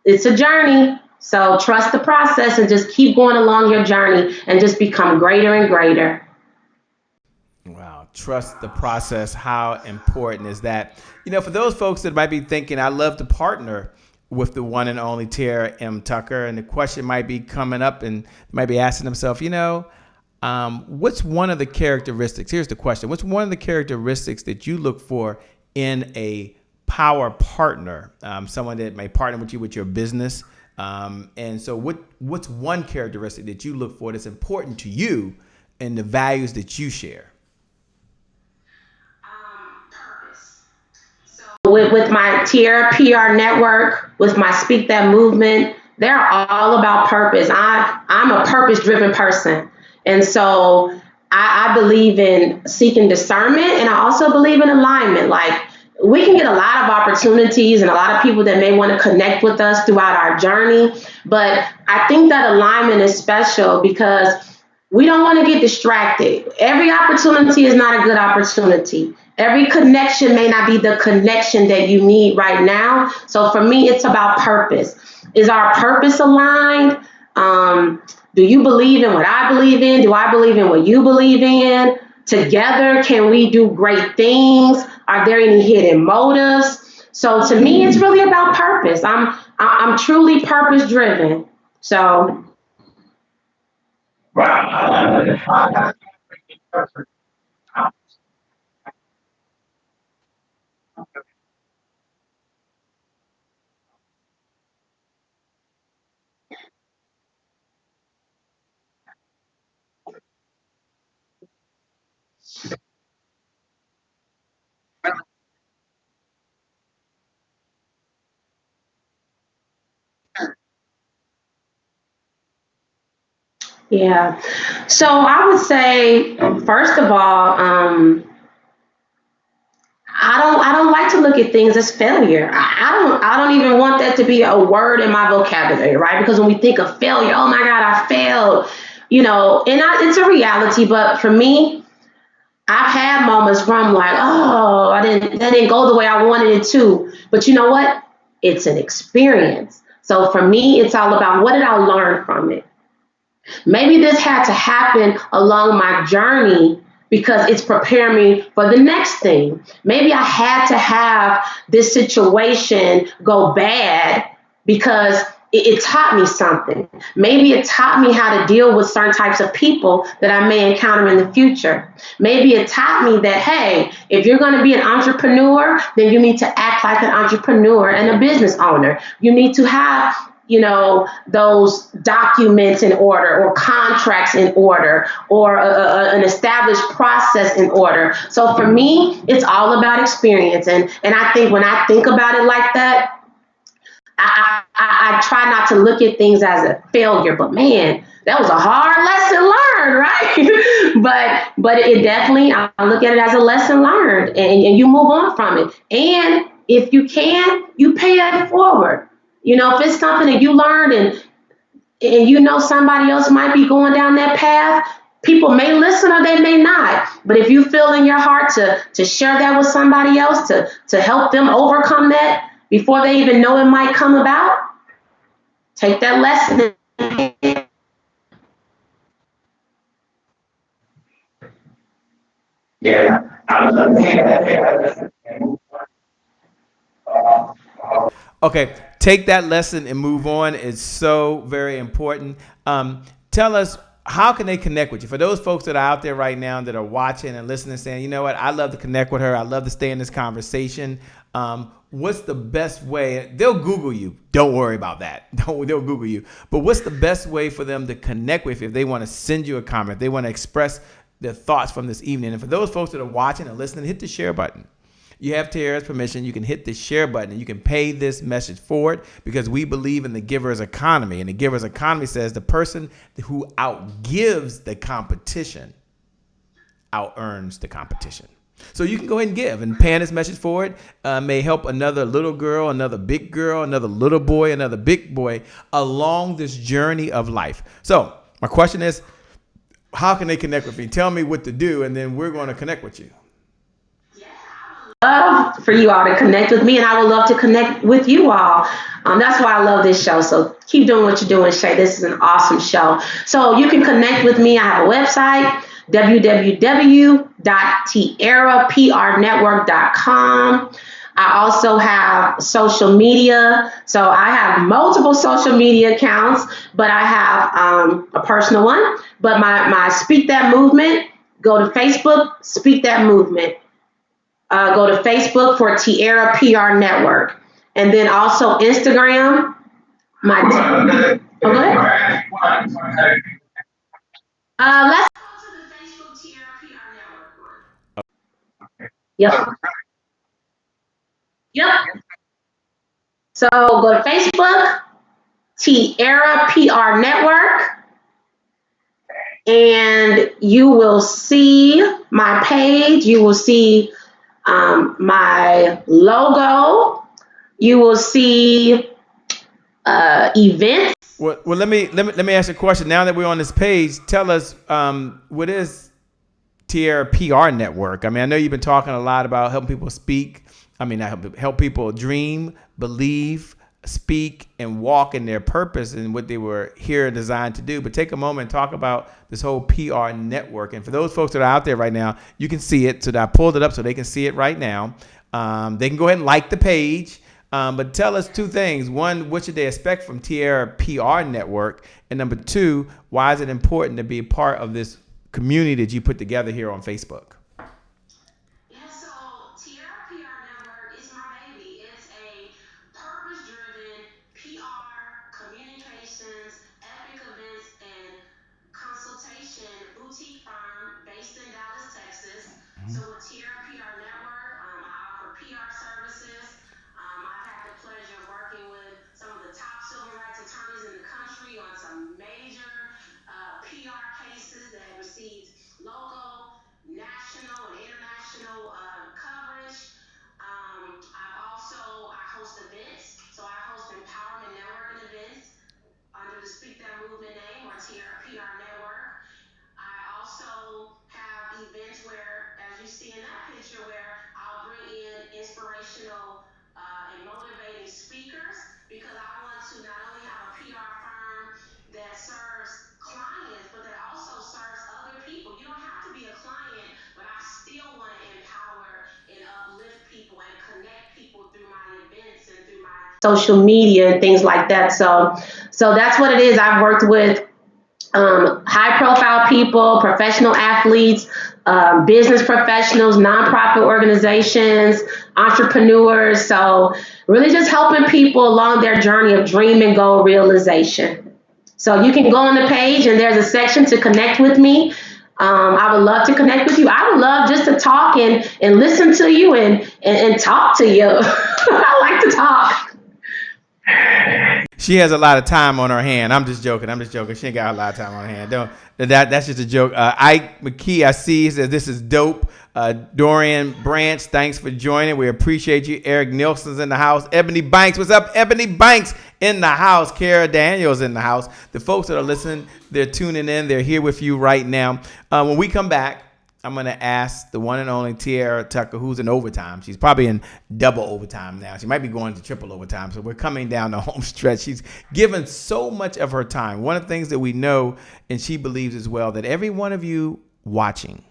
It's a journey. So trust the process and just keep going along your journey and just become greater and greater. Wow. Trust the process. How important is that? For those folks that might be thinking, I love to partner with the one and only Tiara M. Tucker. And the question might be coming up and might be asking themselves, what's one of the characteristics? Here's the question. What's one of the characteristics that you look for in a power partner? Someone that may partner with you with your business. And so what's one characteristic that you look for that's important to you and the values that you share? With my Tiara PR Network, with my Speak That movement, they're all about purpose. I'm a purpose-driven person. And so I believe in seeking discernment, and I also believe in alignment. Like, we can get a lot of opportunities and a lot of people that may want to connect with us throughout our journey. But I think that alignment is special because we don't want to get distracted. Every opportunity is not a good opportunity. Every connection may not be the connection that you need right now. So for me, it's about purpose. Is our purpose aligned? Do you believe in what I believe in? Do I believe in what you believe in? Together, can we do great things? Are there any hidden motives? So to me, it's really about purpose. I'm I'm truly purpose driven. So yeah. So I would say, first of all, I don't like to look at things as failure. I don't even want that to be a word in my vocabulary, right? Because when we think of failure, oh my God, I failed, it's a reality. But for me, I've had moments where I'm like, oh, that didn't go the way I wanted it to. But you know what? It's an experience. So for me, it's all about, what did I learn from it? Maybe this had to happen along my journey because it's preparing me for the next thing. Maybe I had to have this situation go bad because it taught me something. Maybe it taught me how to deal with certain types of people that I may encounter in the future. Maybe it taught me that, hey, if you're going to be an entrepreneur, then you need to act like an entrepreneur and a business owner. You need to have those documents in order, or contracts in order, or an established process in order. So for me, it's all about experience. And I think when I think about it like that, I try not to look at things as a failure, but man, that was a hard lesson learned, right? but it definitely, I look at it as a lesson learned, and you move on from it. And if you can, you pay it forward. If it's something that you learned and somebody else might be going down that path, people may listen or they may not. But if you feel in your heart to share that with somebody else, to help them overcome that before they even know it might come about, take that lesson. Yeah. Okay, take that lesson and move on is so very important. Tell us, how can they connect with you? For those folks that are out there right now that are watching and listening, saying, you know what, I love to connect with her. I love to stay in this conversation. What's the best way? They'll Google you. Don't worry about that. They'll Google you. But what's the best way for them to connect with you if they want to send you a comment, they want to express their thoughts from this evening? And for those folks that are watching and listening, hit the share button. You have Tiara's permission. You can hit the share button and you can pay this message forward, because we believe in the giver's economy. And the giver's economy says the person who outgives the competition out-earns the competition. So you can go ahead and give, and paying this message forward may help another little girl, another big girl, another little boy, another big boy along this journey of life. So my question is, how can they connect with me? Tell me what to do, and then we're going to connect with you. Love for you all to connect with me, and I would love to connect with you all. That's why I love this show. So keep doing what you're doing, Shay. This is an awesome show. So you can connect with me. I have a website, www.tiaraprnetwork.com. I also have social media. So I have multiple social media accounts, but I have a personal one. But my Speak That Movement, go to Facebook, Speak That Movement. Go to Facebook for Tiara PR Network. And then also Instagram. Go ahead. Let's go to the Facebook Tiara PR Network one. Yep. So go to Facebook, Tiara PR Network, and you will see my page. You will see my logo. You will see events. Well, let me ask you a question. Now that we're on this page, tell us what is Tiara PR Network? I mean, I know you've been talking a lot about helping people speak. I mean, help people dream, believe, speak, and walk in their purpose and what they were here designed to do. But take a moment and talk about this whole PR network. And for those folks that are out there right now, you can see it. So I pulled it up so they can see it right now. They can go ahead and like the page. But tell us two things. One, what should they expect from Tiara PR Network? And number two, why is it important to be a part of this community that you put together here on Facebook? Yeah, so Tiara PR Network is my baby. It's a purpose-driven PR, communications, epic events, and consultation boutique firm based in Dallas, Texas. So with Tiara PR Network, I offer PR services. I've had the pleasure of working with some of the top civil rights attorneys in the country on some major PR cases that received local, national, and international coverage. I host events. So I host empowerment networking events under the Speak That Movement name, or Tiara PR Network. I also have events where, as you see in that picture, where I'll bring in inspirational and motivating speakers, because I want to not only have a PR firm that serves clients, but that also serves other people. You don't have to be a client, but I still want to empower and uplift people and connect people through my events and through my social media and things like that. So that's what it is. I've worked with high profile people, professional athletes, business professionals, nonprofit organizations, entrepreneurs. So really just helping people along their journey of dream and goal realization. So you can go on the page and there's a section to connect with me. I would love to connect with you. I would love just to talk and listen to you and talk to you. I like to talk. She has a lot of time on her hand. I'm just joking. She ain't got a lot of time on her hand. That's just a joke. Ike McKee, I see, says this is dope. Dorian Branch, thanks for joining. We appreciate you. Eric Nielsen's in the house. Ebony Banks, what's up? Ebony Banks in the house. Kara Daniels in the house. The folks that are listening, they're tuning in. They're here with you right now. When we come back, I'm going to ask the one and only Tiara Tucker, who's in overtime. She's probably in double overtime now. She might be going to triple overtime. So we're coming down the home stretch. She's given so much of her time. One of the things that we know, and she believes as well, that every one of you watching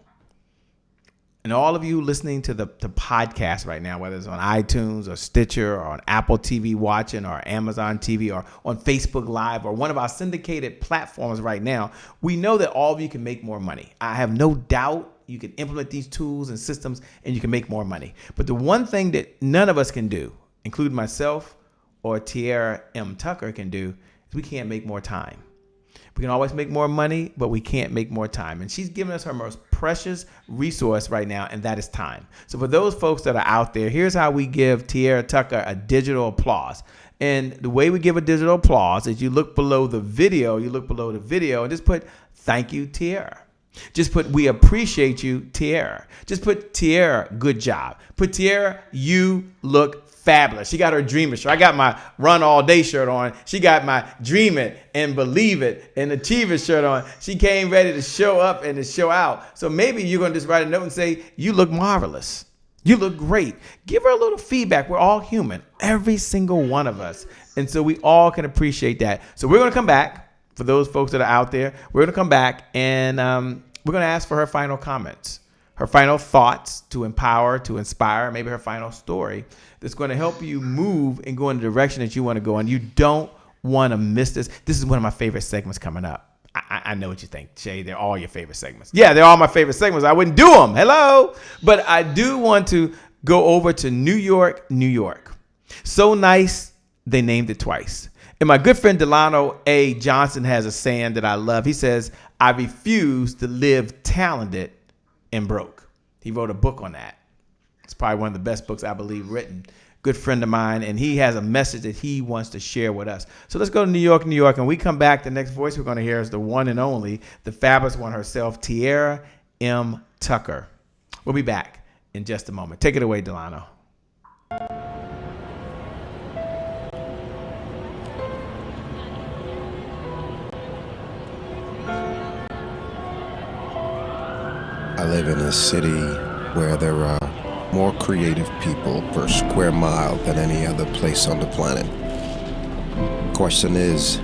and all of you listening to the podcast right now, whether it's on iTunes or Stitcher or on Apple TV watching or Amazon TV or on Facebook Live or one of our syndicated platforms right now, we know that all of you can make more money. I have no doubt you can implement these tools and systems and you can make more money. But the one thing that none of us can do, including myself or Tiara M. Tucker can do, is we can't make more time. We can always make more money, but we can't make more time. And she's given us her most precious resource right now, and that is time. So for those folks that are out there, here's how we give Tiara Tucker a digital applause. And the way we give a digital applause is you look below the video, and just put, thank you, Tiara. Just put, we appreciate you, Tiara. Just put, Tiara, good job. Put, Tiara, you look fabulous. She got her Dream It shirt. I got my Run All Day shirt on. She got my Dream It and Believe It and Achieve It shirt on. She came ready to show up and to show out. So maybe you're going to just write a note and say, you look marvelous. You look great. Give her a little feedback. We're all human, every single one of us. And so we all can appreciate that. So we're going to come back. For those folks that are out there, we're going to come back and we're going to ask for her final comments, her final thoughts to empower, to inspire, maybe her final story that's going to help you move and go in the direction that you want to go. And you don't want to miss this. This is one of my favorite segments coming up. I know what you think, Shay. They're all your favorite segments. Yeah, they're all my favorite segments. I wouldn't do them. Hello. But I do want to go over to New York, New York. So nice, they named it twice. And my good friend Delano A. Johnson has a saying that I love. He says, I refuse to live talented and broke. He wrote a book on that. It's probably one of the best books I believe written. Good friend of mine, and he has a message that he wants to share with us. So let's go to New York, New York, and we come back. The next voice we're going to hear is the one and only, the fabulous one herself, Tiara M. Tucker. We'll be back in just a moment. Take it away, Delano. I live in a city where there are more creative people per square mile than any other place on the planet. Question is,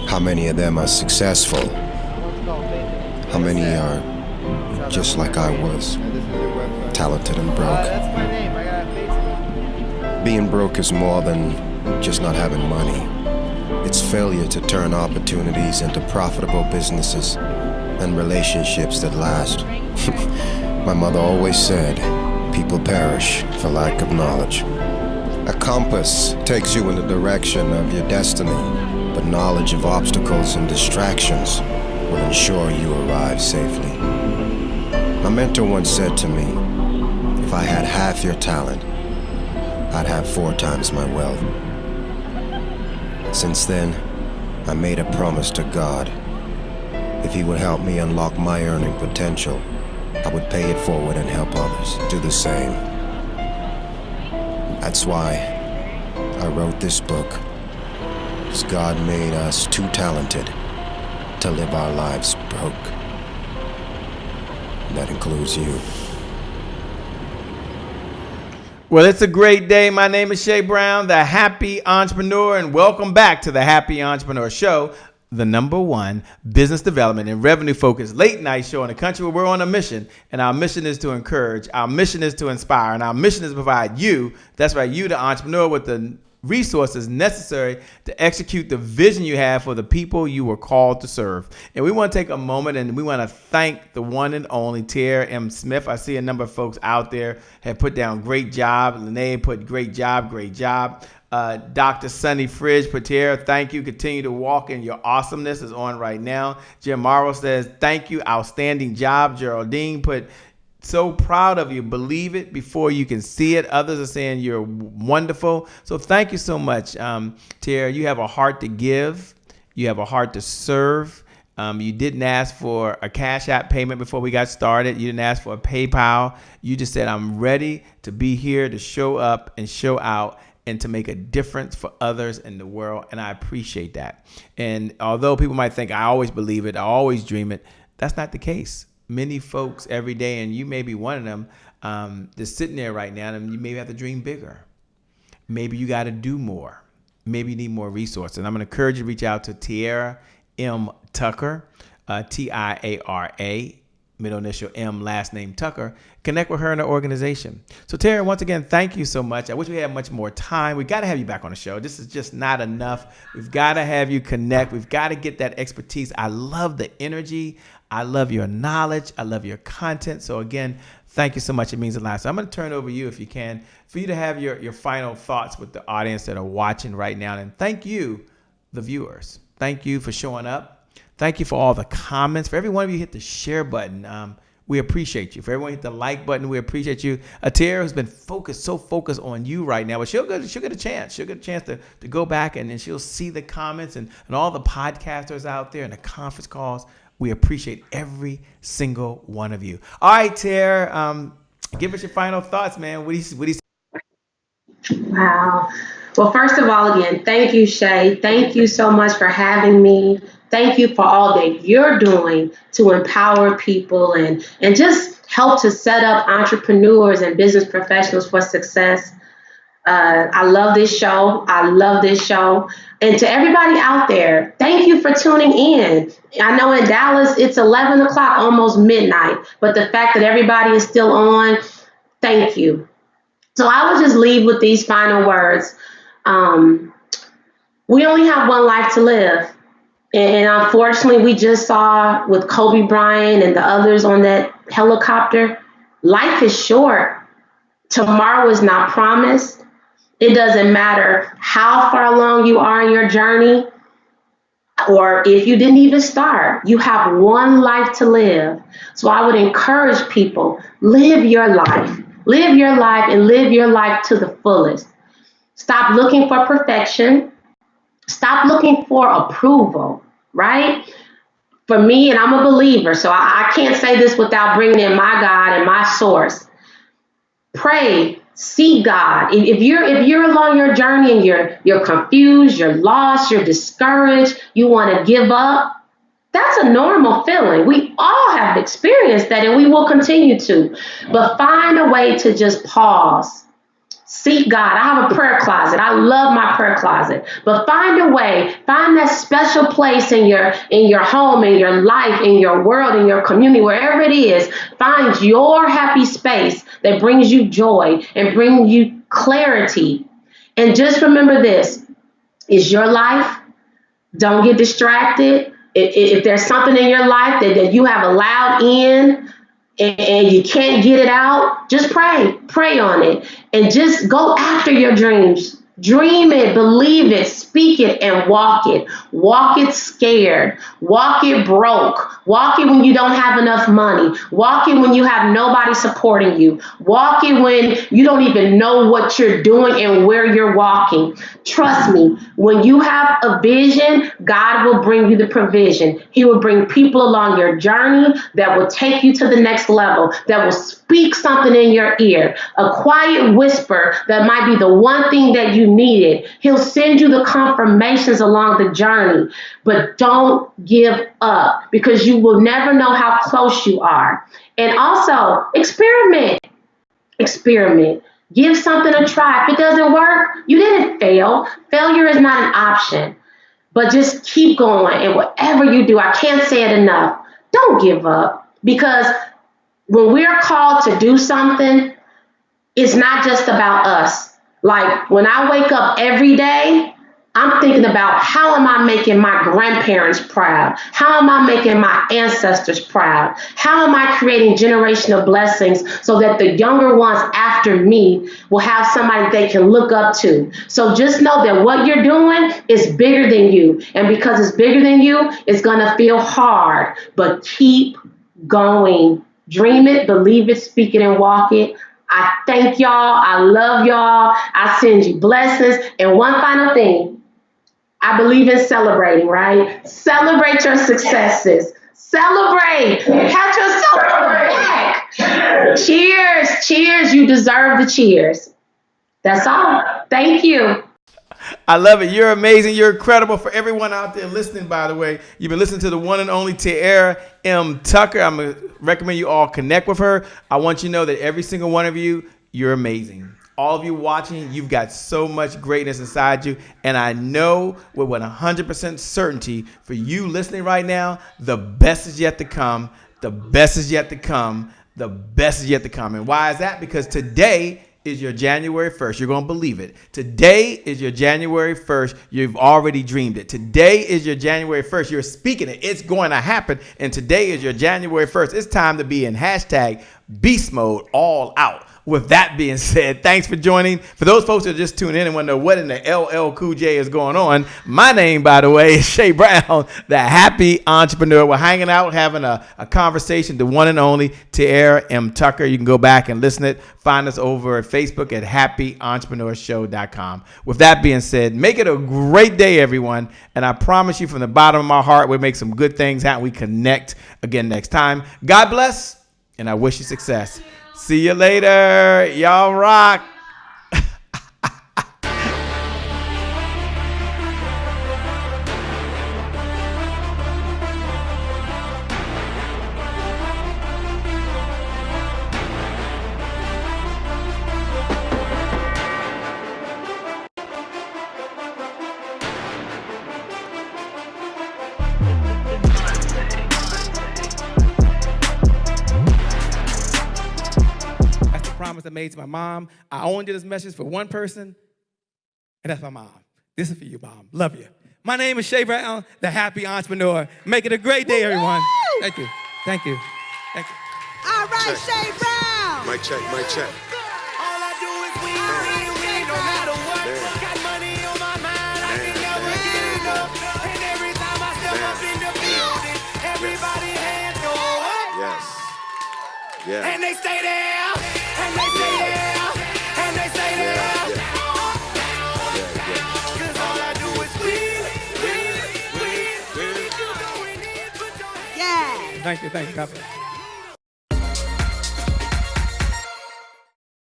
how many of them are successful? How many are just like I was, talented and broke? Being broke is more than just not having money. It's failure to turn opportunities into profitable businesses and relationships that last. My mother always said, people perish for lack of knowledge. A compass takes you in the direction of your destiny, but knowledge of obstacles and distractions will ensure you arrive safely. My mentor once said to me, if I had half your talent, I'd have 4 times my wealth. Since then, I made a promise to God. If He would help me unlock my earning potential, I would pay it forward and help others do the same. That's why I wrote this book, because God made us too talented to live our lives broke. That includes you. Well, it's a great day. My name is Shay Brown, the Happy Entrepreneur, and welcome back to the Happy Entrepreneur Show, the #1 business development and revenue focused late night show in the country where we're on a mission. And our mission is to encourage, our mission is to inspire, and our mission is to provide you, that's right, you, the entrepreneur, with the resources necessary to execute the vision you have for the people you were called to serve. And we want to take a moment and we want to thank the one and only Tiara M. Smith. I see a number of folks out there have put down great job. Lene put great job. Dr. Sunny Fridge put Tiara, thank you. Continue to walk in your awesomeness is on right now. Jim Morrow says, thank you. Outstanding job. Geraldine put, so proud of you. Believe it before you can see it. Others are saying you're wonderful. So thank you so much, Tiara. You have a heart to give. You have a heart to serve. You didn't ask for a Cash App payment before we got started. You didn't ask for a PayPal. You just said, I'm ready to be here to show up and show out and to make a difference for others in the world. And I appreciate that. And although people might think I always believe it, I always dream it, that's not the case. Many folks every day, and you may be one of them, just sitting there right now, and you maybe have to dream bigger. Maybe you got to do more. Maybe you need more resources. And I'm going to encourage you to reach out to Tiara M. Tucker, Tiara, middle initial M, last name Tucker. Connect with her in her organization. So Tiara, once again, thank you so much. I wish we had much more time. We got to have you back on the show. This is just not enough. We've got to have you connect. We've got to get that expertise. I love the energy. I love your knowledge. I love your content. So again, thank you so much. It means a lot. So I'm going to turn it over to you, if you can, for you to have your final thoughts with the audience that are watching right now. And thank you, the viewers. Thank you for showing up. Thank you for all the comments. For every one of you hit the share button, we appreciate you. For everyone hit the like button, we appreciate you. Tiara has been so focused on you right now, but she'll get a chance. She'll get a chance to go back and she'll see the comments and all the podcasters out there and the conference calls. We appreciate every single one of you. All right, Tiara, give us your final thoughts, man. What do you say? Wow. Well, first of all, again, thank you, Shay. Thank you so much for having me. Thank you for all that you're doing to empower people and just help to set up entrepreneurs and business professionals for success. I love this show. And to everybody out there, thank you for tuning in. I know in Dallas, it's 11 o'clock, almost midnight. But the fact that everybody is still on, thank you. So I will just leave with these final words. We only have one life to live. And unfortunately, we just saw with Kobe Bryant and the others on that helicopter, life is short. Tomorrow is not promised. It doesn't matter how far along you are in your journey, or if you didn't even start, you have one life to live. So I would encourage people, live your life and live your life to the fullest. Stop looking for perfection. Stop looking for approval, right? For me, and I'm a believer, so I can't say this without bringing in my God and my source. Pray, seek God. If you're along your journey and you're confused, you're lost, you're discouraged, you want to give up, that's a normal feeling. We all have experienced that, and we will continue to. But find a way to just pause. Seek God. I have a prayer closet. I love my prayer closet. But find a way. Find that special place in your home, in your life, in your world, in your community, wherever it is. Find your happy space that brings you joy and brings you clarity And just remember this, it's your life. Don't get distracted. If there's something in your life that you have allowed in and you can't get it out, just pray on it, and just go after your dreams. Dream it, believe it, speak it, and walk it. Walk it scared. Walk it broke. Walk it when you don't have enough money. Walk it when you have nobody supporting you. Walk it when you don't even know what you're doing and where you're walking. Trust me, when you have a vision, God will bring you the provision. He will bring people along your journey that will take you to the next level, that will speak something in your ear, a quiet whisper that might be the one thing that you needed. He'll send you the confirmations along the journey, but don't give up, because you will never know how close you are. And also, experiment. Give something a try. If it doesn't work, you didn't fail. Failure is not an option, but just keep going. And whatever you do, I can't say it enough, don't give up, because when we're called to do something, it's not just about us. Like when I wake up every day, I'm thinking about, how am I making my grandparents proud? How am I making my ancestors proud? How am I creating generational blessings so that the younger ones after me will have somebody they can look up to? So just know that what you're doing is bigger than you. And because it's bigger than you, it's going to feel hard, but keep going. Dream it, believe it, speak it, and walk it. I thank y'all. I love y'all. I send you blessings. And one final thing, I believe in celebrating, right? Celebrate your successes. Celebrate. Pat yourself on the back. Cheers. Cheers. You deserve the cheers. That's all. Thank you. I love it. You're amazing. You're incredible. For everyone out there listening, by the way, you've been listening to the one and only Tiara M. Tucker. I'm going to recommend you all connect with her. I want you to know that every single one of you, you're amazing. All of you watching, you've got so much greatness inside you. And I know with 100% certainty, for you listening right now, the best is yet to come. The best is yet to come. The best is yet to come. And why is that? Because today is your January 1st. You're going to believe it. Today is your January 1st. You've already dreamed it. Today is your January 1st. You're speaking it. It's going to happen. And today is your January 1st. It's time to be in hashtag beast mode all out. With that being said, thanks for joining. For those folks that are just tuning in and want to know what in the LL Cool J is going on, my name, by the way, is Shay Brown, the happy entrepreneur. We're hanging out, having a conversation, the one and only Tiara M. Tucker. You can go back and listen to it. Find us over at Facebook at happyentrepreneurshow.com. With that being said, make it a great day, everyone. And I promise you from the bottom of my heart, we'll make some good things happen. We connect again next time. God bless, and I wish you success. See you later. Y'all rock. I made to my mom. I only did this message for one person, and that's my mom. This is for you, Mom. Love you. My name is Shay Brown, the happy entrepreneur. Make it a great day, everyone. Thank you. Thank you. Thank you. All right, Shay Brown. Mic check, mic check. All I do is win, no matter what. Got money on my mind, I can never get enough. And every time I step up in the building, everybody hands go up. Yes. Yeah. And they stay there, and they stay there, and they stay there. Cause all I do is win. Yeah. Thank you. God bless.